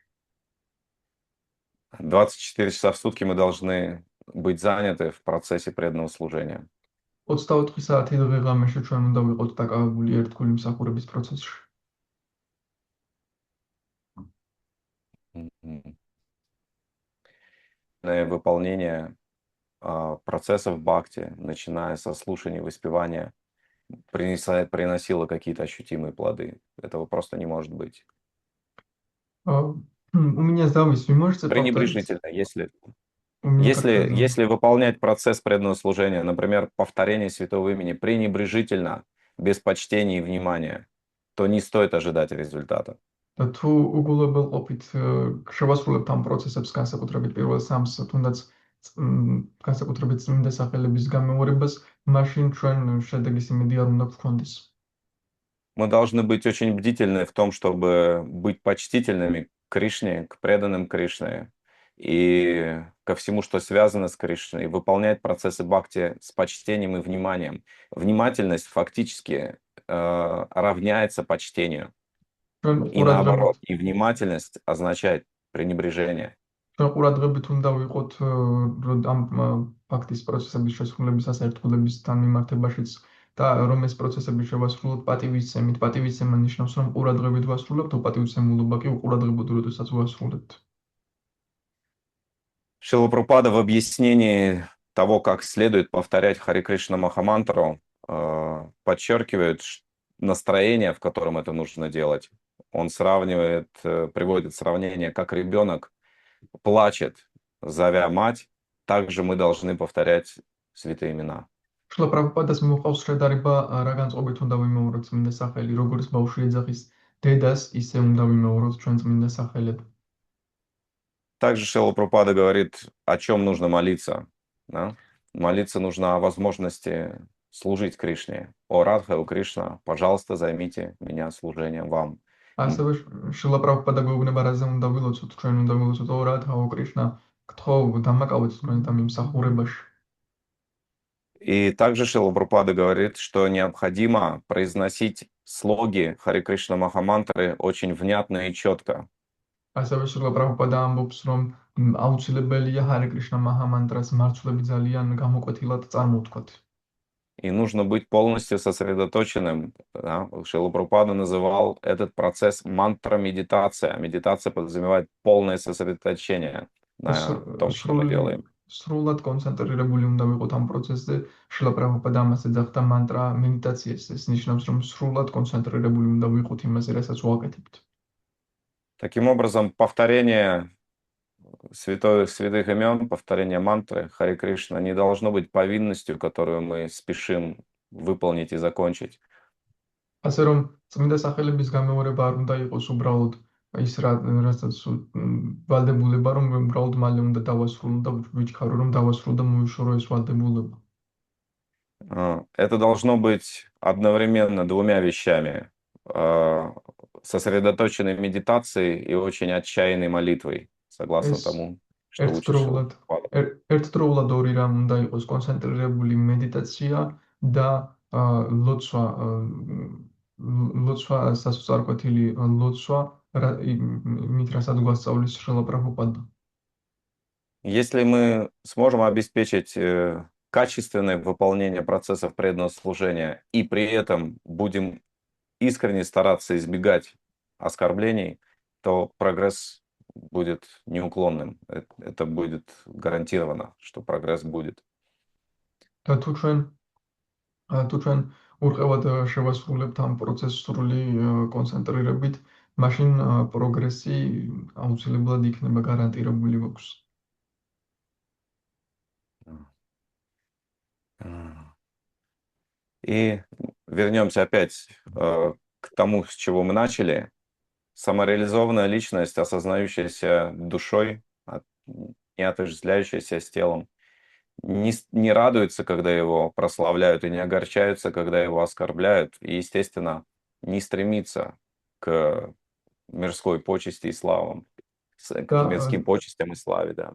24 часа в сутки мы должны быть заняты в процессе преданного служения. 24 საათი დღე-ღამეში ჩვენ უნდა ვიყოთ დაკავებული ერთგული მსახურების პროცესში. Выполнение процессов бхакти, начиная со слушания, воспевания приносило какие-то ощутимые плоды. Этого просто не может быть. У меня зависть, вы можете повторить? Пренебрежительно, если У меня как-то Если выполнять процесс преданного служения, например, повторение святого имени, пренебрежительно, без почтения и внимания, то не стоит ожидать результата. თუ უგულებელყოფით შევასრულებთ ამ პროცესებს განსაკუთრებით პირველ სამს, თუნდაც განსაკუთრებით წმინდა სახელების გამეორებას, მაშინ ჩვენ შედეგის იმედი არ უნდა გქონდეს. Мы должны быть очень бдительны в том, чтобы быть почтительными к Кришне, к преданным Кришне и ко всему, что связано с Кришной, выполнять процессы бхакти с почтением и вниманием. Внимательность фактически равняется почтению. ჩვენ И наоборот, и внимательность означает пренебрежение. ჩვენ ყურადღებით უნდა ვიყოთ ამ ფაქტის პროცესების შესრულებისას ერთგულებისთან მიმართებაშიც და რომ ეს პროცესები შევასრულოთ პატივისცემით. პატივისცემა ნიშნავს, რომ ყურადღებით ვასრულებთ, უპატივისცემულობა კი უყურადღებოდ როდესაც ვასრულებთ. Шрила Прабхупада в объяснении того, как следует повторять Харе Кришна Махамантру, подчеркивает настроение, в котором это нужно делать. Он сравнивает, приводит сравнение, как ребенок плачет, зовя мать, также мы должны повторять святые имена. შრილა პრაბჰუპადას მოყავს შედარება რა განწყობით უნდა ვიმეოროთ წმინდა სახელი, როგორც ბავშვი ეძახის დედას, ისე უნდა ვიმეოროთ ჩვენ წმინდა სახელები. Также Шрила Прабхупада говорит, о чем нужно молиться. Да? Молиться нужно о возможности служить Кришне. О Радха, о Кришна, пожалуйста, займите меня служением вам. ასევე შრილა პრაბჰუპადა გვეუბნება, რაზე უნდა ვილოცოთ, ჩვენ უნდა ვილოცოთ ო რადჰა, ო კრიშნა, გთხოვ დამაკავეთ თქვენთან იმსახურებაში. И также Шрила Прабхупада говорит, что необходимо произносить слоги Харе Кришна Махамантры очень внятно и четко. ასევე შრილა პრაბჰუპადა ამბობს, რომ აუცილებელია ჰარე კრიშნა მაჰამანტრას მარცვლები ძალიან გამოკვეთილად წარმოვთქვათ. И нужно быть полностью сосредоточенным. Да? Шрила Прабхупада называл этот процесс мантра-медитация. Медитация подразумевает полное сосредоточение на том, что мы делаем. სრულად კონცენტრირებული უნდა ვიყოთ ამ პროცესზე. შრილა პრაბჰუპადა ამას ეძახდა მანტრა მედიტაციას. ეს ნიშნავს, რომ სრულად კონცენტრირებული უნდა ვიყოთ იმაზე, რასაც ვაკეთებთ. Таким образом, повторение святых имен, повторение мантры Харе Кришна не должно быть повинностью, которую мы спешим выполнить и закончить. ასე რომ წმინდა სახელების გამეორება არ უნდა იყოს უბრალოდ ის რასაც ვალდებულება, რომ უბრალოდ მალე უნდა დავასრულო და ვიჩქარო, რომ დავასრულო და მოვიშორო ეს ვალდებულება. Это должно быть одновременно двумя вещами. Сосредоточенной медитацией и очень отчаянной молитвой, согласно тому, что учит Шрила Прабхупада. ერთდროულად ორი რამ უნდა იყოს, კონცენტრირებული მედიტაცია და ლოცვა, სასწარკვეთილი ლოცვა, იმით რასაც გვასწავლის შრილა პრაბჰუპადა. Если мы сможем обеспечить качественное выполнение процессов преданного служения и при этом будем искренне стараться избегать оскорблений, то прогресс будет неуклонным. Это будет гарантировано, что прогресс будет. და თუ ჩვენ ურყევად შევასრულებთ ამ პროცესს სრული კონცენტრირებით, მაშინ პროგრესი აუცილებლად იქნება გარანტირებული გვაქვს. И вернемся опять к тому, с чего мы начали. Самореализованная личность, осознающаяся душой, не отождествляющаяся с телом, не радуется, когда его прославляют, и не огорчаются, когда его оскорбляют, и, естественно, не стремится к мирской почести и славам, к мирским почестям и славе, да.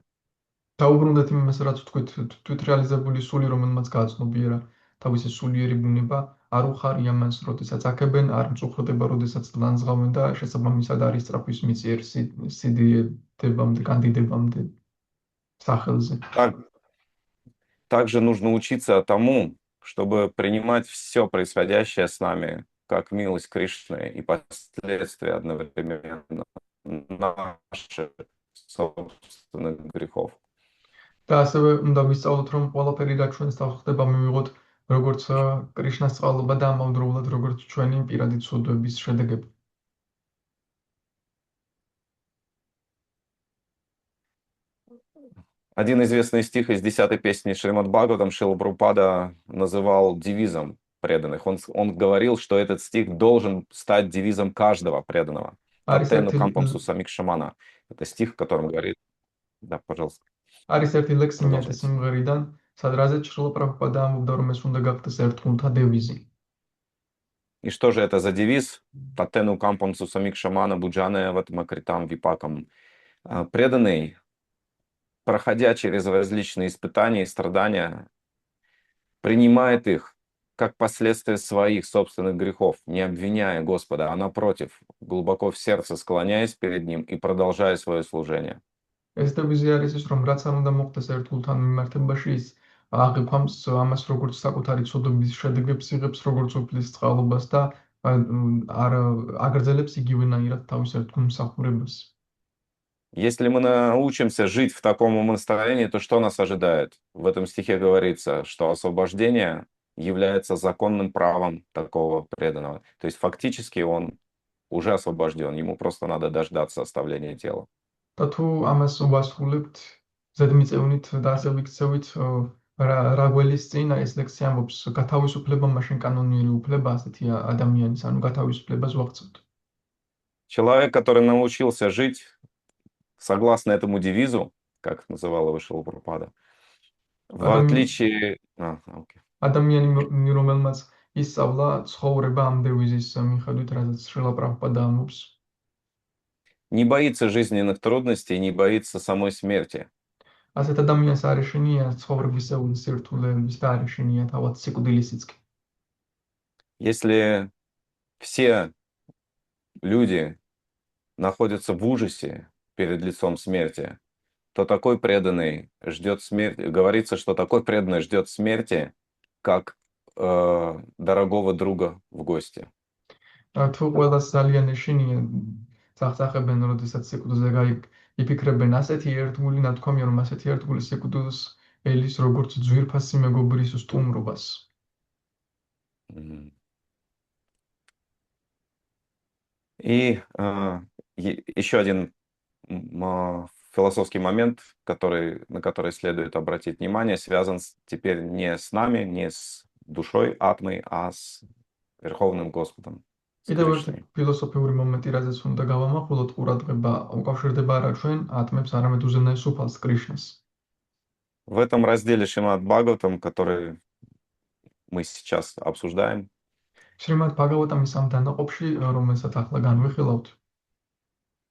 დაუბრუნდეთ იმას, რაც ვთქვით, თვითრეალიზებული სული, რომელმაც გააცნობიერა თავისი სულიერი ბუნება, არ უხარია მას, როდესაც აქებენ, არ მწუხრდება, როდესაც ლანძღავენ და შესაბამისად არის სწრაფვის მიწიერ სიდიდებამდე, კანდიდებამდე სახელზე. Также нужно учиться тому, чтобы принимать все происходящее с нами как милость Кришны и последствия одновременно наших собственных грехов. და ასევე უნდა ვისწავლოთ, რომ ყველაფერი, რაც ჩვენს თავს ხდება, მივიღოთ როგორც კრიშნას წყალობა და ამავდროულად როგორც ჩვენი პირადი ცოდვების შედეგები. Один известный стих из 10-й песни Шримад Бхагаватам Шрила Прабхупада называл девизом преданных. Он говорил, что этот стих должен стать девизом каждого преданного. არის Татену ერთი кампам сусамик шамана. Это стих, в котором говорит... Да, пожалуйста. არის ერთი ლექსი მეათე Продолжайте. სიმღერიდან, სადრაზეც შრილა პრაბჰუპადა ამბობდა, რომ ეს უნდა გახდეს ერთგულთა დევიზი. И что же это за девиз? Татену кампам сусамик шамана буджане ватмакритам випакам. Преданный, проходя через различные испытания и страдания, принимает их как последствия своих собственных грехов, не обвиняя Господа, а напротив, глубоко в сердце склоняясь перед Ним и продолжая свое служение. ეს დევიზი არის ის, რომ რაც არ უნდა მოხდეს ერთგულთან მიმართებაში, ის აღიქვამს ამას როგორც საკუთარი ცოდვების შედეგებს იღებს, როგორც უფლის წყალობას და არ აგრძელებს იგივენაირად თავის ერთგულმსახურებას. Если мы научимся жить в таком умонастроении, то что нас ожидает? В этом стихе говорится, что освобождение является законным правом такого преданного. То есть фактически он уже освобожден, ему просто надо дождаться оставления тела. და თუ ამას ვასრულებთ ზედმიწევნით და ასე ვიქცევით რა გველის წინ ეს ლექსი ამბობს გათავისუფლება მაშინ კანონიერი უფლება ასეთი ადამიანის ანუ გათავისუფლებას ვაღწევთ. Человек, который научился жить согласно этому девизу, как называл его Шрила Прабхупада, в отличие... ადამიანი რომელმაც ისწავლა ცხოვრება ამ დევიზის მიხედვით, რასაც შრილა პრაბჰუპადა ამბობს, не боится жизненных трудностей, не боится самой смерти. ასეთ ადამიანს არ ეშინია ცხოვრებისეული სირთულეების და არ ეშინია თავად სიკვდილისიც. Если все люди находятся в ужасе перед лицом смерти, то такой преданный ждет смерти. Говорится, что такой преданный ждет смерти, как дорогого друга в гости. თუ ყველას ძალიან ეშინია წახწახებენ, როდესაც სიკვდილზე იფიქრებენ, ასეთი ერთგული ნათქვამია, რომ ასეთი ერთგული სიკვდილს ელის როგორც ძვირფასი მეგობრის სტუმრობას. И еще один философский момент, на который следует обратить внимание, связан теперь не с нами, не с душой атмой, а с Верховным Господом. კიდევ ერთი ფილოსოფიური მომენტი, რაზეც უნდა გავამახვილოთ, ყურადღება უკავშირდება არა ჩვენ ატმებს, არამედ უზენაეს უფალს კრიშნას. В этом разделе Шримад Бхагаватам, который мы сейчас обсуждаем, შრიმად ბაგავატამის ამ დანაყოფში, რომელსაც ახლა განვიხილავთ,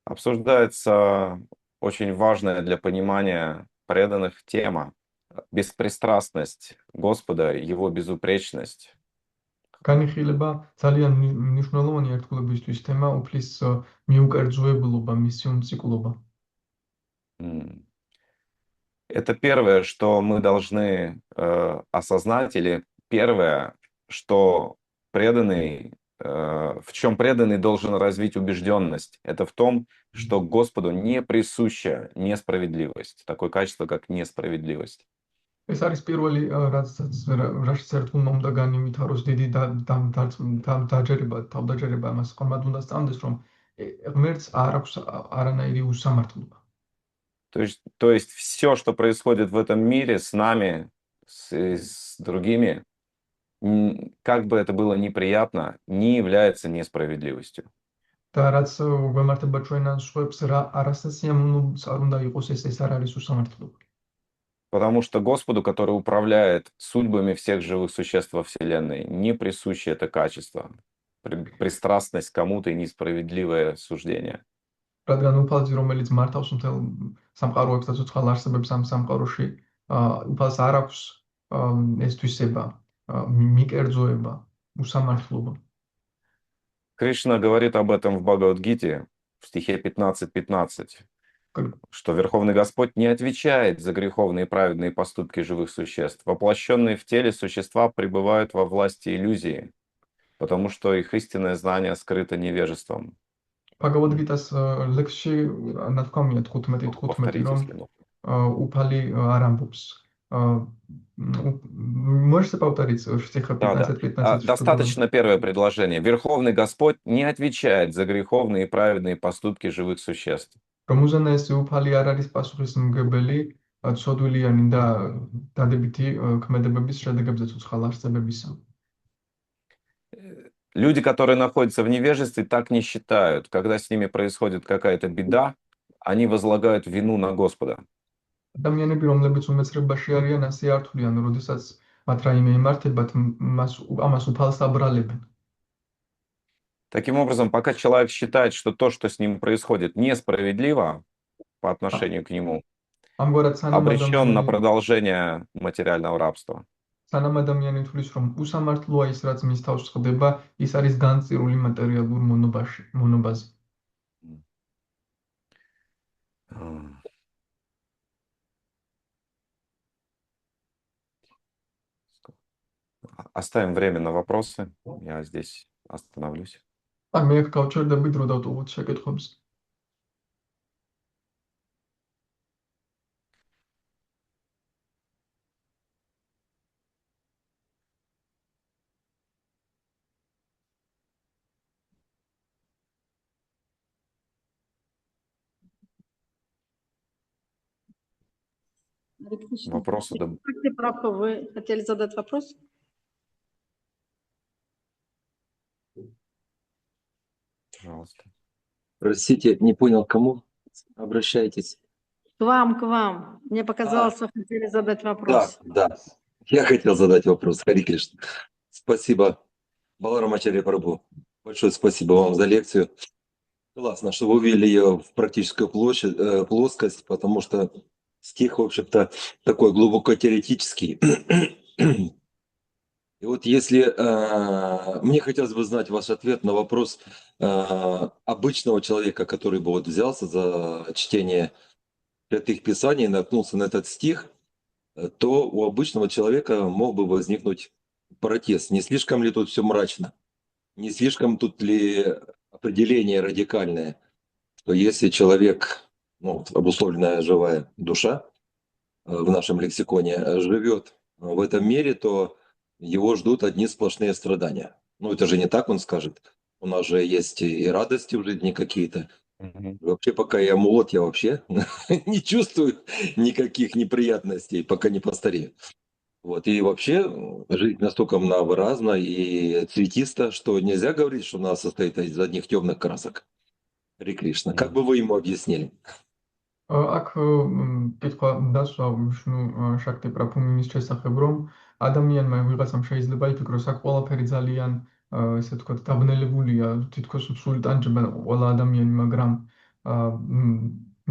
обсуждается очень важная для понимания преданных тема – беспристрастность Господа, Его безупречность. განიხილება ძალიან მნიშვნელოვანი ერთგულებისთვის თემა უფლის მიუკერძოებულობა, მისი უმციკულობა. Это первое, что мы должны осознать, или первое, что преданный, в чем преданный должен развить убежденность. Это в том, что Господу не присуща несправедливость, такое качество, как несправедливость. ეს არის პირველი, რაშიც ერთგულმა უნდა განიმითაროს დიდი დაჯერება, თავდაჯერება ამას ხომად უნდა სწამდეს, რომ ღმერთს არ აქვს არანაირი უსამართლობა. То есть все, что происходит в этом мире с нами, с другими, как бы это было неприятно, не является несправедливостью. და რაც გვემართება ჩვენან სხვებს, რა არასასიამოვნოც არ უნდა იყოს, ეს არ არის უსამართლობა. Потому что Господу, который управляет судьбами всех живых существ во Вселенной, не присуще это качество, пристрастность к кому-то и несправедливое суждение. რადგან უფალს, რომელიც მართავს მთელ სამყაროებს და ცოცხალ არსებებს ამ სამყაროში, უფალს არ აქვს ეს თვისება, მიკერძოება, უსამართლობა. Кришна говорит об этом в Бхагавад-гите, в стихе 15:15. Что Верховный Господь не отвечает за греховные и праведные поступки живых существ. Воплощенные в теле существа пребывают во власти иллюзии, потому что их истинное знание скрыто невежеством. ბაგავად-გიტას ლექსში ნათქვამია 15:15, რომ უფალი არ ამბობს, Можете повторить стих Да, да. 15-15, что было? Достаточно первое предложение. Верховный Господь не отвечает за греховные и праведные поступки живых существ. რომ უზენაესი უფალი არ არის პასუხისმგებელი ცოდვილიანი და დადებითი ქმედებების შედეგებზე ცოცხალ არსებებისა. Люди, которые находятся в невежестве, так не считают. Когда с ними происходит какая-то беда, они возлагают вину на Господа. ადამიანები, რომლებიც უმეცრებაში არიან, ასე არ თვლიან, როდესაც მათ რაიმე იმართებათ, ამას უფალს აბრალებენ. Таким образом, пока человек считает, что то, что с ним происходит, несправедливо по отношению к нему, ამგვარად обречен на продолжение материального рабства. სანამ ადამიანი თვლის, რომ უსამართლოა ის, რაც მის თავს ხდება, ის არის განწირული მატერიალურ მონობაზე. Оставим время на вопросы. Я здесь остановлюсь. მე გავჩერდები დრო დავტოვოთ შეკითხვებს. Вопросы? Вы хотели задать вопрос? Пожалуйста. Простите, не понял, к кому обращаетесь? К вам. Мне показалось, вы хотели задать вопрос. Да. Я хотел задать вопрос, Хари Кришна. Спасибо, Баларам Ачарья Прабху. Большое спасибо вам за лекцию. Классно, что вы ввели ее в практическую плоскость, потому что стих, в общем-то, такой глубоко теоретический. И вот если мне хотелось бы знать ваш ответ на вопрос обычного человека, который бы вот взялся за чтение святых писаний и наткнулся на этот стих, то у обычного человека мог бы возникнуть протест. Не слишком ли тут все мрачно? Не слишком тут ли определение радикальное, что если человек, обусловленная живая душа в нашем лексиконе, живет в этом мире, то его ждут одни сплошные страдания. Это же не так он скажет. У нас же есть и радости в жизни какие-то. Вообще, пока я молод, я вообще не чувствую никаких неприятностей, пока не постарею. И вообще жизнь настолько многообразна и цветиста, что нельзя говорить, что она состоит из одних темных красок. Хари Кришна. Как бы вы ему объяснили? აქ კითხვა დასვა ვიშნუ შაქტი პრაფუმის შესახებ, რომ ადამიანმა ვიღაცამ შეიძლება იფიქროს, აქ ყველაფერი ძალიან ესე ვთქვათ დაბნელებულია, თითქოს სული ტანჯება ყველა ადამიანი,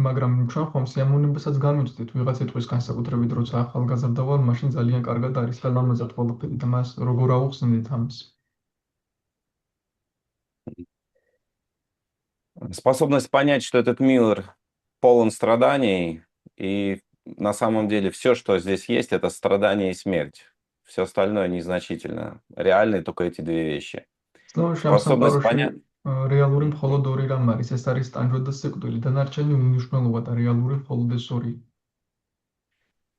მაგრამ ჩვენ ხომ სიამოვნებასაც განვიცდით, ვიღაც იტყვის განსაკუთრებით, როცა ახალგაზრდა ვარ, მაშინ ძალიან კარგად არის ხელამაზად ყველაფერი და მას როგორ აუხსნით ამის. Способность понять, что этот мир полон страданий, и на самом деле все, что здесь есть, это страдание и смерть. Все остальное незначительно. Реальны только эти две вещи. Способность понять... რეალური მხოლოდ ორი რამ არის, ეს არის ტანჯვა და სიკვდილი, დანარჩენი უნიშნელობა და რეალური მხოლოდ ეს ორი.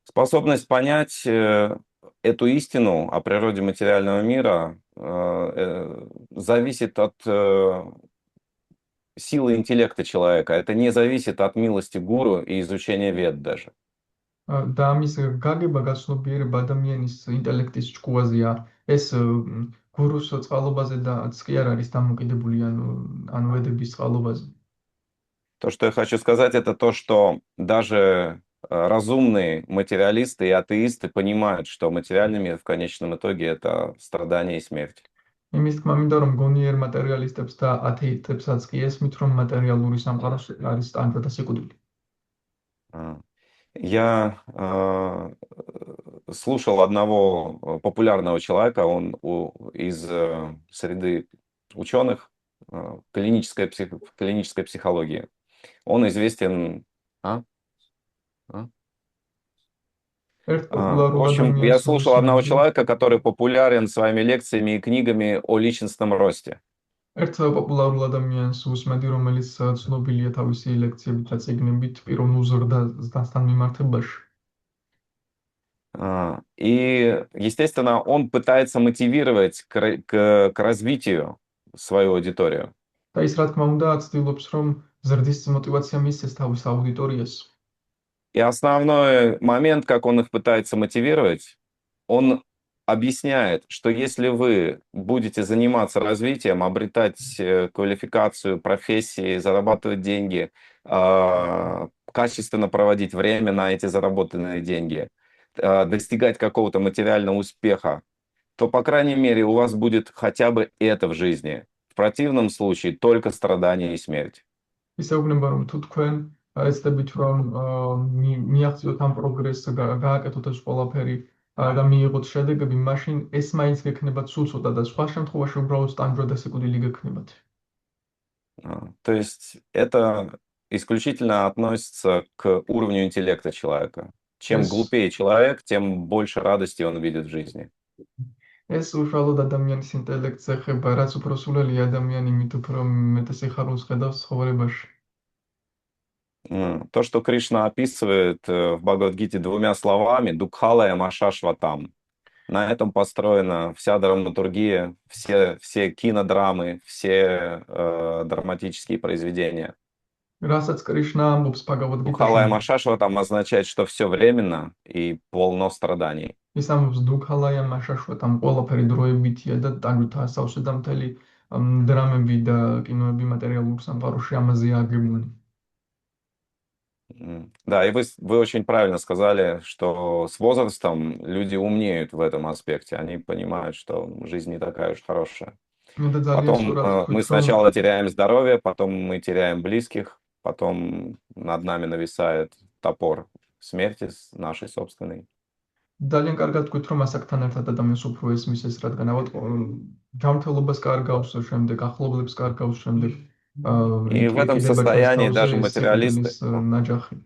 Способность понять эту истину о природе материального мира зависит от силы интеллекта человека. Это не зависит от милости гуру и изучения вед даже. და ამის გაგება გაცნობიერება ადამიანის ინტელექტის ჭკუაზეა, ეს გურუს წყალობაზე და კი არ არის დამოკიდებული ან ვედების წყალობაზე. То, что я хочу сказать, это то, что даже разумные материалисты и атеисты понимают, что материальный мир в конечном итоге это страдание и смерть. იმის თქმა მინდა, რომ გონიერ მატერიალისტებს და ათეისტებსაც კი ესმით, რომ მატერიალური სამყარო არის ტანჯვა და სიკვდილი. Я слушал одного популярного человека, он из среды ученых клинической психологии. Он известен... В общем, я слушал одного человека, который популярен своими лекциями и книгами о личностном росте. ერთ პოპულარულ ადამიანს უსმედი, რომელიც ცნობილია თავისი ლექციებით და წიგნებით პიროვნულ ზრდასთან მიმართებაში. И, естественно, он пытается мотивировать к развитию свою аудиторию. და ის რა თქმა უნდა ცდილობს რომ ზრდის мотивация მისცეს თავის აუდიტორიას. И основной момент, как он их пытается мотивировать, он объясняет, что если вы будете заниматься развитием, обретать квалификацию, профессии, зарабатывать деньги, качественно проводить время на эти заработанные деньги, достигать какого-то материального успеха, то, по крайней мере, у вас будет хотя бы это в жизни. В противном случае только страдания и смерть. ისე უგნება რომ თუ თქვენ ეცდებით რომ მიაღწიოთ ამ პროგრესს, გააკეთოთ ეს ყველაფერი და მიიღოთ შედეგები, მაშინ ეს მაინც გექნებათ სულ ცოტა და სხვა შემთხვევაში უბრალოდ სტანჯვა და სიკვდილი გექნებათ. То есть это исключительно относится к уровню интеллекта человека. Чем Yes. глупее человек, тем больше радости он видит в жизни. ეს უშუალოდ ადამიანის ინტელექტს ეხება, რაც უფრო სულელი ადამიანი, მით უფრო მეტად სიხარულს ხედავს ცხოვრებაში. То, что Кришна описывает в Бхагавад-гите двумя словами, «дукхалая машашватам». На этом построена вся драматургия, все кинодрамы, все драматические произведения. რასაც კრიშნა ამბობს Дукхалая ბაგავად-გიტაში, машашватам означает, что все временно и полно страданий. ის ამბობს დუქალაია მაშაშვა, там ყველაფერი დროებითია და ტანჯვით ასავსე და მთელი დრამები და კინოები მატერიალურ სამყაროში ამაზეა აგებული. Да, и вы очень правильно сказали, что с возрастом люди умнеют в этом аспекте. Они понимают, что жизнь не такая уж хорошая. Ну და ძალიან Потом სწორად мы თქვით, რომ сначала теряем здоровье, потом мы теряем близких, потом над нами нависает топор смерти нашей собственной. ძალიან კარგად თქვით, რომ ასაკთან ერთად ადამიანს უფრო ეს მისეს, რადგან ავად ჯანმრთელობას კარგავს, შემდეგ ახლობლებს კარგავს, შემდეგ И в этом состоянии даже материалисты, ნაჯახი.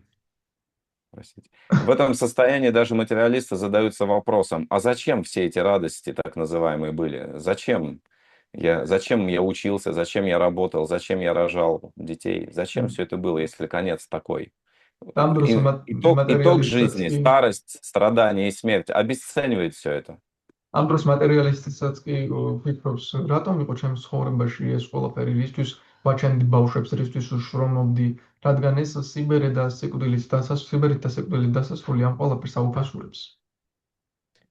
простите, в этом состоянии даже материалисты задаются вопросом, а зачем все эти радости так называемые были? Зачем я учился, зачем я работал, зачем я рожал детей? Зачем все это было, если конец такой? Там просто Итог жизни, материалистический. старость, страдания и смерть обесценивает все это. ამ დროს მატერიალისტისაც კი ვფიქრობს, რატომ იყო ჩემს ცხოვრებაში ეს ყველაფერი, რისთვის ვაჩენდი ბავშვებს, რისთვის ვშრომობდი, რადგან ეს სიბერე და სიკვდილით დასასრული ამ ყველაფერს აუფასურებს.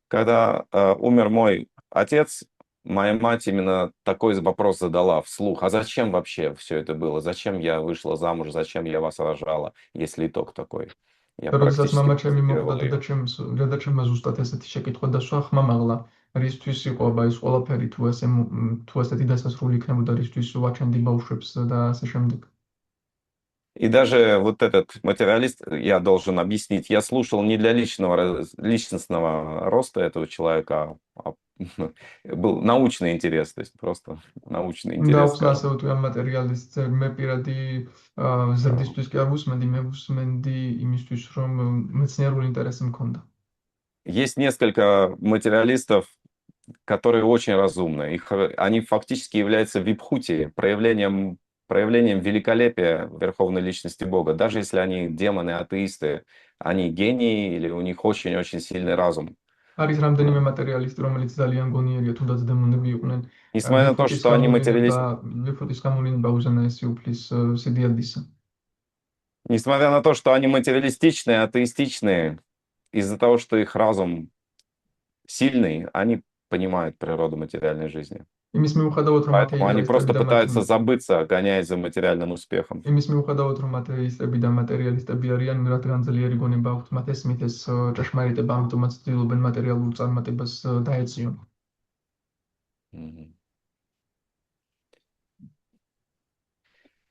Когда умер мой отец, моя мать именно такой вопрос задала вслух. А зачем вообще все это было? Зачем я вышла замуж? Зачем я вас рожала, если итог такой? Я როდესაც практически მამა ჩემი процитировал მოკვდა её. და ჩემმა ზუსტად ესეთი შეკითხვა დასვა ხმამაღლა, რისთვის იყო აბა ეს ყველაფერი, თუ ასეთი დასასრული იქნებოდა, რისთვის ვაჩენდი ბავშვებს და ასე შემდეგ. И даже вот этот материалист, я должен объяснить, я слушал не для личностного роста этого человека, а был научный интерес, то есть просто научный და интерес, აქვს скажем. ასევე თუ ამ მატერიალისტს მე პირადი ზრდისთვის კი არ ვუსმენდი, მე ვუსმენდი იმისთვის, რომ მეცნიერული ინტერესი მქონდა. Есть несколько материалистов, которые очень разумны. Они фактически являются випхути, проявлением великолепия Верховной Личности Бога. Даже если они демоны, атеисты, они гении или у них очень-очень сильный разум. არის რამდენიმე მატერიალისტი, რომელიც ძალიან გონიერია, თუნდაც დემონები იყვნენ. Несмотря на то, что они материалисты, ვიფოტის გამოვლენა უზენაესი უფლის სიდიადისა. несмотря на то, что они материалистичные, атеистичные, из-за того, что их разум сильный, они понимают природу материальной жизни. იმის მიუხედავად, რომ Поэтому они просто ათეისტები და пытаются забыться, гоняясь за материальным успехом. იმის მიუხედავად, რომ ათეისტები და მატერიალისტები არიან, რადგან ძლიერი გონება აქვთ, მათ ესმით ეს ჭეშმარიტება, ამიტომაც ცდილობენ მატერიალურ წარმატებას დაეციონ.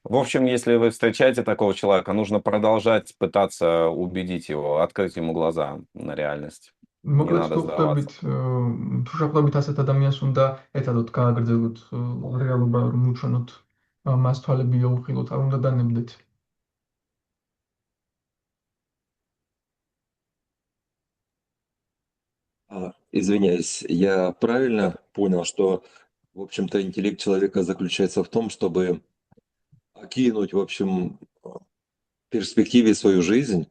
В общем, если вы встречаете такого человека, нужно продолжать пытаться убедить его, открыть ему глаза на реальность. Не მოკლედ надо თუ сдаваться. შეხვდებით ასეთ ადამიანს, უნდა ეთადოთ, გააგრძელოთ რეალობა, რომ უჩვენოთ მას თვალები აუხილოთ, არ უნდა დანებდეთ. Извиняюсь, я правильно понял, что, в общем-то, интеллект человека заключается в том, чтобы окинуть, в общем, в перспективе свою жизнь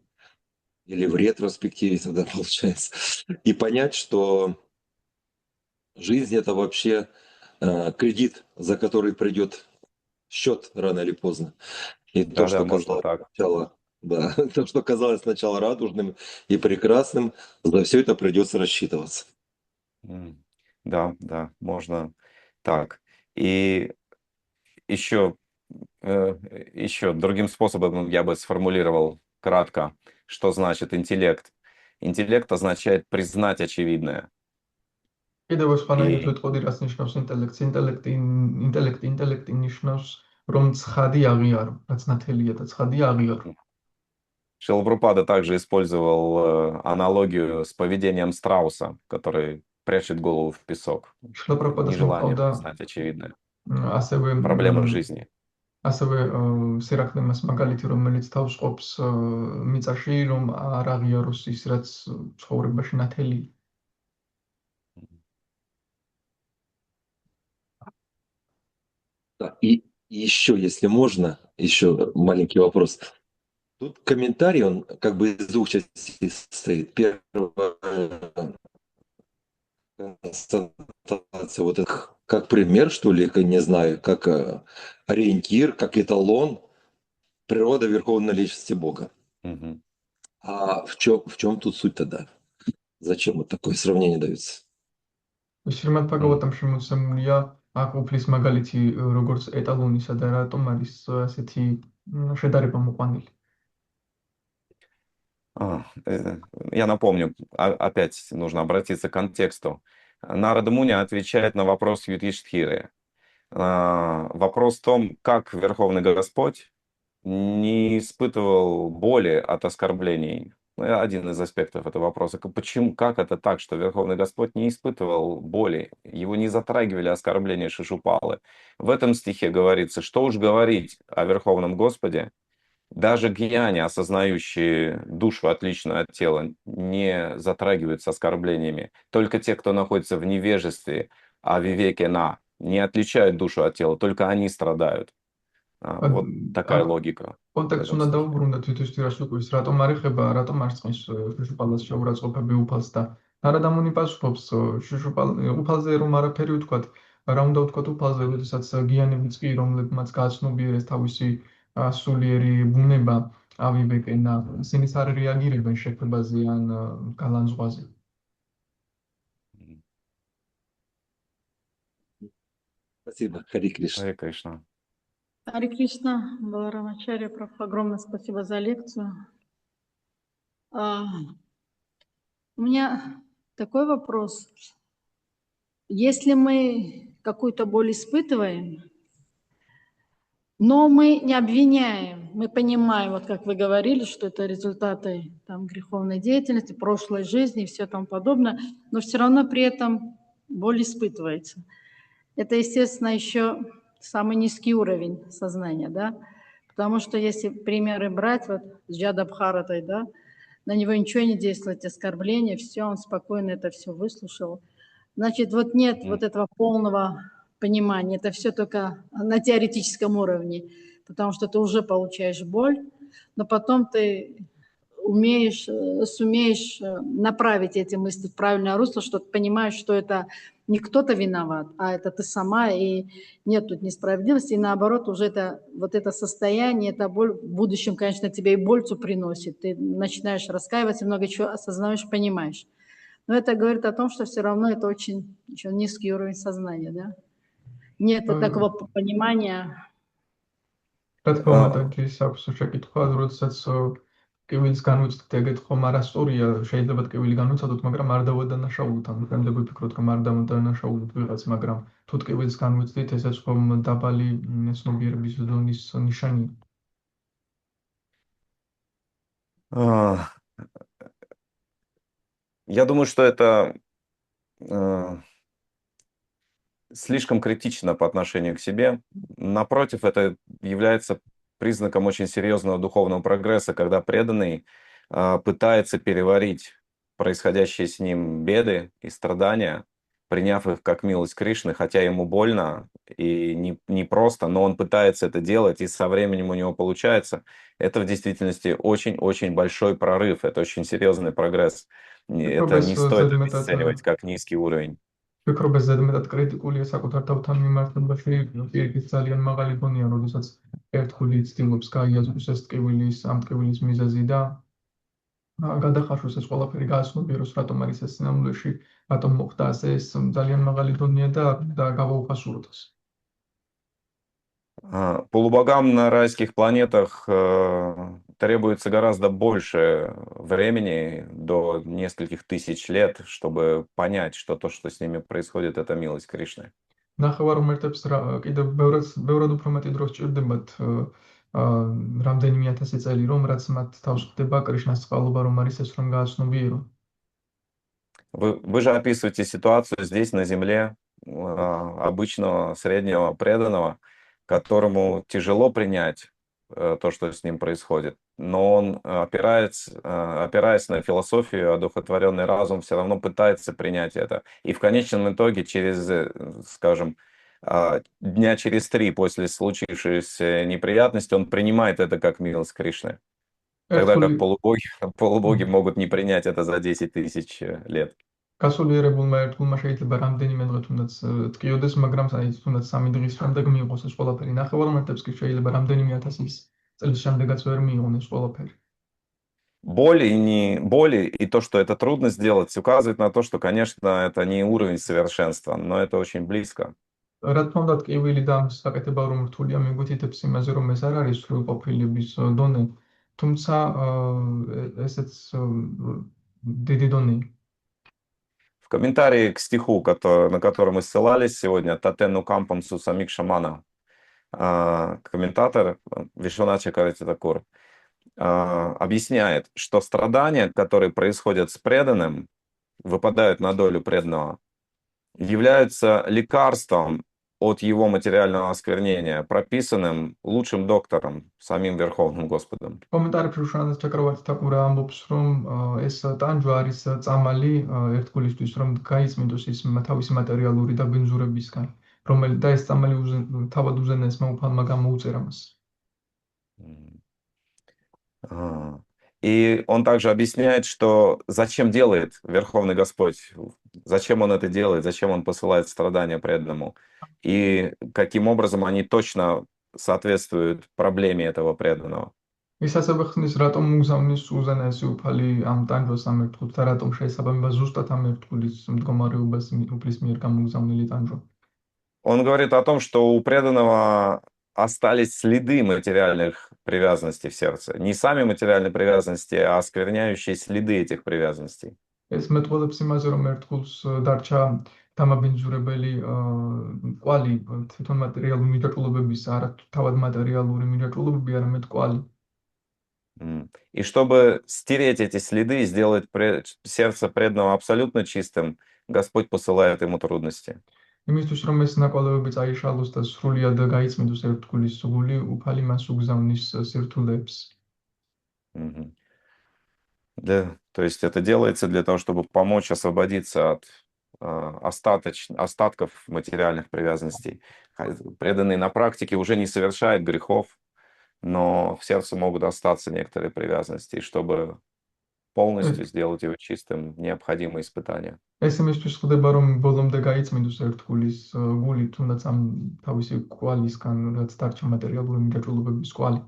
или в ретроспективе тогда получается, и понять, что жизнь это вообще кредит, за который придет счет рано или поздно. И то, Да-да, что можно казалось так. сначала, да, то, что казалось сначала радужным и прекрасным, за все это придется рассчитываться. М, Да, да, можно так. И еще, еще другим способом я бы сформулировал кратко, что значит интеллект. Интеллект означает признать очевидное. კიდევ სხვანაირად И ვეტყოდი, რას ნიშნავს ინტელექტს. ინტელექტი ნიშნავს, რომ ცხადი აღიარო, რაც ნათელია და ცხადია აღიარო. Шилпрапада также использовал аналогию с поведением страуса, который прячет голову в песок. შლაპრაპადას Нежелание მოყავდა признать очевидное. ასევე Проблема в жизни. ასევე სერახნემას მაგალითი, რომელიც თავს ყოფს მიწაში, რომ არ აღიაროს ის, რაც ცხოვრებაში ნათელია. Да, и еще, если можно, еще маленький вопрос. Тут комментарий, он как бы из двух частей состоит. Первое, констатация, вот это как пример, что ли, не знаю, как ориентир, как эталон природа Верховной Личности Бога. Мгм. А в чем тут суть тогда? Зачем вот такое сравнение дается? შრიმად ფაგავატამში მოცემულია აქ უფლის მაგალითი როგორც ეტალონისა და რატომ არის ასეთი შედარება მოყვანილი. А, Я напомню, опять нужно обратиться к контексту. Нарада Муни отвечает на вопрос Юдхиштхиры. Вопрос в том, как Верховный Господь не испытывал боли от оскорблений. Один из аспектов этого вопроса. Почему, как это так, что Верховный Господь не испытывал боли? Его не затрагивали оскорбления Шишупалы. В этом стихе говорится, что уж говорить о Верховном Господе, даже гьяни, осознающие душу отличную от тела, не затрагиваются оскорблениями. Только те, кто находится в невежестве, а вивеке на, не отличают душу от тела, только они страдают. Вот такая აქ логика в კონტექსტს этом უნდა стихе. დავუბრუნდეთ თვითონ უყურს, რატომ არ ეხება, რატომ არ წყნის შუშუპალას შეურაცხყოფები უფალს და ნარადამუნი პასუხობს უფალზე რომ არაფერი ვთქვათ, რა უნდა ვთქვათ უფალზე, როდესაც გიანებიც კი რომლებმაც გააცნობიერეს თავისი სულიერი ბუნება ავიბეკენა, ისინი არ რეაგირებენ შეფებაზე ან გალანძღვაზე. Спасибо, Хари Кришна. Харе Кришна. Харе Кришна, Баларамачарья, огромное спасибо за лекцию. У меня такой вопрос. Если мы какую-то боль испытываем, но мы не обвиняем, мы понимаем, вот как вы говорили, что это результаты там, греховной деятельности, прошлой жизни и все тому подобное, но все равно при этом боль испытывается. Это, естественно, еще самый низкий уровень сознания, да? Потому что если примеры брать, вот с Джадабхаратой, да, на него ничего не действует, оскорбление, все, он спокойно это все выслушал. Значит, вот нет вот этого полного понимания, это все только на теоретическом уровне, потому что ты уже получаешь боль, но потом ты сумеешь направить эти мысли в правильное русло, что ты понимаешь, что это не кто-то виноват, а это ты сама, и нет тут несправедливости, и наоборот, уже вот это состояние, эта боль в будущем, конечно, тебе и пользу приносит, ты начинаешь раскаиваться, много чего осознаешь, понимаешь. Но это говорит о том, что все равно это очень еще низкий уровень сознания, да? Нет такого понимания. რა თქმა უნდა, ის აქვს შეკითხვა, როდესაც ტკივილის განუცდით ეგეთ ხომ არასწორია, შეიძლება ტკივილი განუცადოთ, მაგრამ არ დავადანაშაულოთ, ამ დღემდე ვიფიქროთ, რომ არ დავადანაშაულოთ ვიღაც, მაგრამ თუ ტკივილის განუცდით, ესეც ხომ დაბალი ცნობიერების დონის ნიშანია. Я думаю, что это слишком критично по отношению к себе. Напротив, это является признаком очень серьезного духовного прогресса, когда преданный пытается переварить происходящие с ним беды и страдания приняв их как милость Кришны, хотя ему больно и не просто, но он пытается это делать, и со временем у него получается. Это в действительности очень-очень большой прорыв, это очень серьезный прогресс. Это ფიქრობ не ეს стоит ზედმეტად обесценивать как низкий уровень. ფიქრობ ეს ზედმეტად კრიტიკულია საკუთარ თავთან მიმართებაში, პირიქით ძალიან მაღალი გონია, როდესაც ერთხული ცდილობს გაიაზროს ეს ტკივილის, ამ ტკივილის მიზეზი და გადახარშოს ეს ყველაფერი გააცნობიეროს, რატომ არის ეს სინამდვილეში, რატომ მოხდა ასე, ეს ძალიან მაღალი დონეა და გავაუფასუროთ ეს. Полубогам на райских планетах требуется гораздо больше времени, до нескольких тысяч лет, чтобы понять, что то, что с ними происходит, это милость Кришны. ნახევარ უმეტებს კიდევ ბევრად უფრო მეტი დრო სჭირდებათ რამდენიმე ათასი წელი, რომ რაც მათ თავს ხდება კრიშნას წყალობა, რომ არის ეს, რომ გააცნობიერონ. Вы же описываете ситуацию здесь, на Земле, обычного среднего преданного, которому тяжело принять то, что с ним происходит, но он, опираясь на философию, одухотворенный разум, все равно пытается принять это. И в конечном итоге, через, скажем, дня через 3 после случившейся неприятности, он принимает это как милость Кришны. Тогда как полубоги могут не принять это за 10 тысяч лет. გასულიერებულმა ერთგულმა შეიძლება რამდენიმე დღე თუნდაც ტკიოდეს, მაგრამ თუნდაც 3 დღის შემდეგ მიიღოს ეს ყველაფერი. ნახევარ უმეტებს კი შეიძლება რამდენიმე ათასის წლის შემდეგაც ვერ მიიღონ ეს ყველაფერი. Боли и то, что это трудно сделать, указывает на то, что, конечно, это не уровень совершенства, но это очень близко. რა თქმა უნდა, ტკივილი და ამ საკეთება რომ რთულია, მიგვითითებს იმაზე, რომ ეს არ არის სრულყოფილების დონე, თუმცა ესეც დიდი донеა. В комментарии к стиху, на который мы ссылались сегодня, Татену Кампам Сусамик Шамана, комментатор Вишванат Чакраварти Такур объясняет, что страдания, которые происходят с преданным, выпадают на долю преданного, являются лекарством от его материального осквернения, прописанным лучшим доктором, самим Верховным Господом. კომენტარებში ვიშванат Чакраварти Такура ამბობს, რომ ეს ტანჯვა არის წამალი ერთგულისთვის, რომ გაიწმინდოს ის თავისი მატერიალური დაბინძურებისგან, რომელიც და ეს წამალი თავად უზენაესმა უფალმა გამოუწერა მას. И он также объясняет, что зачем делает Верховный Господь, зачем он это делает, зачем он посылает страдания преданному, и каким образом они точно соответствуют проблеме этого преданного. ის ასევე ხსნის, რატომ უგზავნის უზენაესი უფალი ამ ტანჯვას ამ ერთგულს და რატომ შეესაბამება ზუსტად ამ ერთგულის მდგომარეობას უფლის მიერ გამოგზავნილი ტანჯვა. Он говорит о том, что у преданного остались следы материальных привязанностей в сердце. Не сами материальные привязанности, а оскверняющие следы этих привязанностей. ეს მეტყველებს იმაზე, რომ ერთგულს დარჩა დამაბინძურებელი კვალი თვითონ მატერიალური მირაკლობების, არა თავად მატერიალური მირაკლობები, არამედ კვალი. И чтобы стереть эти следы и сделать сердце преданного абсолютно чистым, Господь посылает ему трудности. იმისთვის, რომ ეს ნაკვალევები წაიშალოს და სრულიად გაიწმინდოს ერთგულის გული, უფალი მას უგზავნის სირთულეებს. Да, то есть это делается для того, чтобы помочь освободиться от остатков материальных привязанностей. Преданный на практике уже не совершает грехов, но в сердце могут остаться некоторые привязанности, и чтобы полностью сделать его чистым, необходимы испытания. ეს იმისთვის ხდება, რომ ბოლომდე გაიწმინდოს ერთგულის გული, თუნდაც ამ თავისი კვალისგან, რაც დარჩა მატერიალური მირაკლობების კვალი.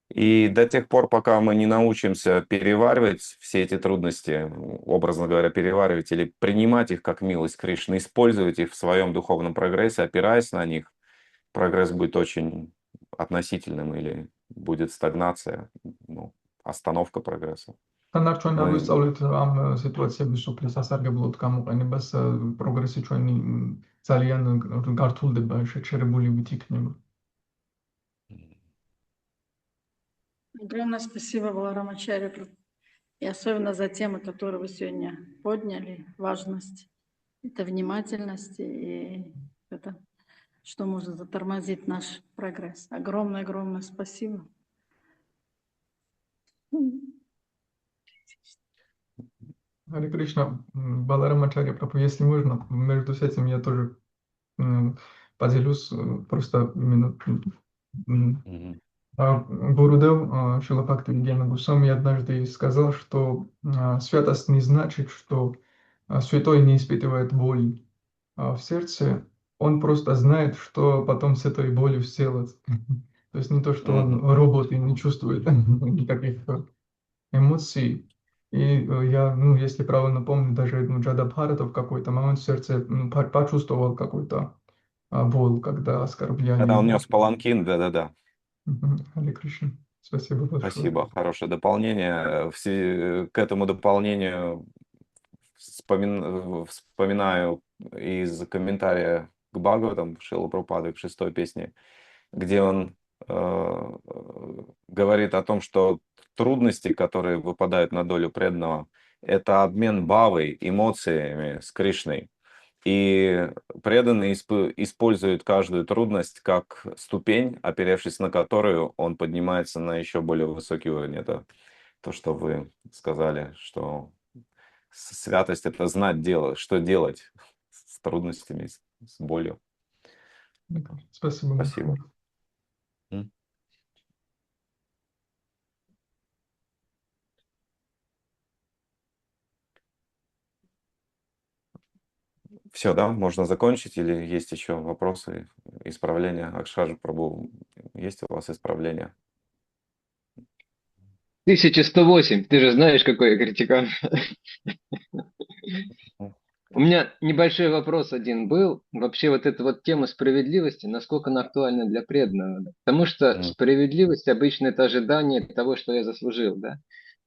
И до тех пор, пока мы не научимся переваривать все эти трудности, образно говоря, переваривать или принимать их как милость Кришны, использовать их в своем духовном прогрессе, опираясь на них, прогресс будет очень относительным или будет стагнация, остановка прогресса. თანარჩენ არ ვისწავლეთ ამ სიტუაციების სოფლის სასარგებლოდ გამოყენებას, პროგრესი ჩვენი ძალიან გართულდება, შეჩერებულივით იქნება. Огромное спасибо, Баларамачарья, и особенно за темы, которые вы сегодня подняли, важность, это внимательность и это, что может затормозить наш прогресс. Огромное спасибо. Харе Кришна, Баларамачарья Прабху, если можно, между этим я тоже поделюсь просто именно Мгм. Гурудев Шрила Бхактивинода Госвами однажды сказал, что святость не значит, что святой не испытывает боли в сердце, он просто знает, что потом с этой болью сделать. То есть не то, что он Мгм. робот и не чувствует никаких эмоций. И я, ну, если правильно помню, даже Джада Бхарата в какой-то момент в сердце почувствовал какой-то боль, когда Когда он оскорбляли. нес паланкин, да-да-да. Харе Кришна. Спасибо большое. Спасибо, хорошее дополнение. К этому дополнению вспоминаю из комментария к Бхагаватам Шрилы Прабхупады к шестой песне, где он говорит о том, что трудности, которые выпадают на долю преданного, это обмен бхавой, эмоциями с Кришной. И преданный использует каждую трудность как ступень, оперевшись на которую он поднимается на еще более высокий уровень. Это то, что вы сказали, что святость — это знать дело, что делать с трудностями, с болью. Спасибо Спасибо. большое. Все, да, можно закончить или есть еще вопросы, исправления? Акшаджи Прабhu, есть у вас исправления? 1108. Ты же знаешь, какой я критикан. Ну, У меня небольшой вопрос один был. Вообще вот эта вот тема справедливости, насколько она актуальна для преданного? Потому что м, справедливость обычно это ожидание того, что я заслужил, да?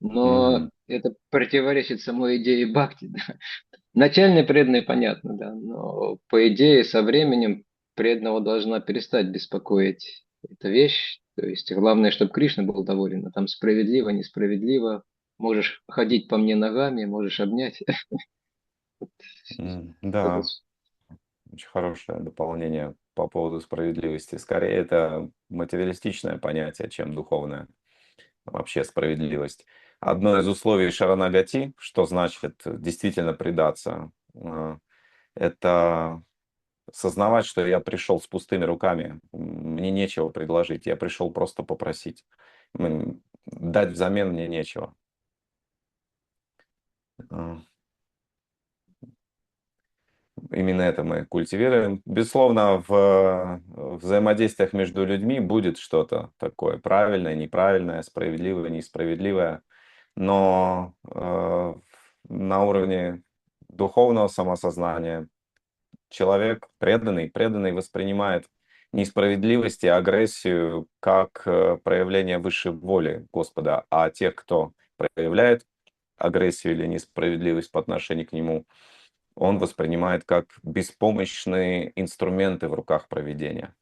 Но мгм, это противоречит самой идее бхакти, да? Начальный преданный понятно, да, но по идее со временем преданного должна перестать беспокоить эта вещь. То есть главное, чтобы Кришна был доволен, а там справедливо, несправедливо. Можешь ходить по мне ногами, можешь обнять. Да, очень хорошее дополнение по поводу справедливости. Скорее, это материалистичное понятие, чем духовное. Вообще справедливость. Одно из условий шаранагати, что значит действительно предаться, это сознавать, что я пришел с пустыми руками, мне нечего предложить, я пришел просто попросить. Дать взамен мне нечего. А, Именно это мы культивируем. Безусловно, в взаимодействиях между людьми будет что-то такое правильное, неправильное, справедливое, несправедливое. Но на уровне духовного самосознания человек преданный воспринимает несправедливость и агрессию как проявление высшей воли Господа, а тех, кто проявляет агрессию или несправедливость по отношению к нему, он воспринимает как беспомощные инструменты в руках провидения.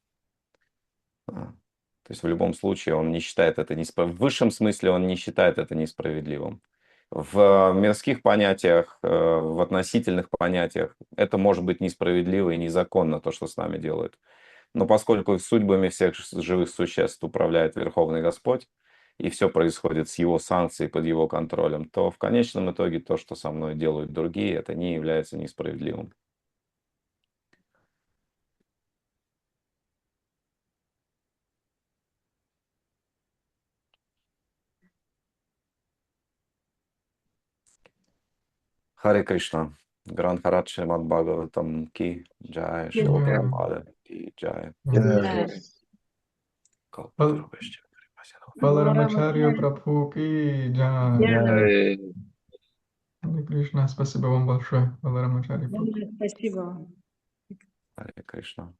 То есть в любом случае он не считает это в высшем смысле он не считает это несправедливым. В мирских понятиях, в относительных понятиях это может быть несправедливо и незаконно, то, что с нами делают. Но поскольку судьбами всех живых существ управляет Верховный Господь, и все происходит с его санкцией, под его контролем, то в конечном итоге то, что со мной делают другие, это не является несправедливым. Харе Кришна. Грандхарат Шримад Бхагаватам ки джай, Шрила Yeah. Прабхупада ки джай. Да. Баларамачарья Прабху ки джай. Э, Харе Кришна. Спасибо вам большое, Баларамачарья Прабху. Спасибо вам. Харе Кришна.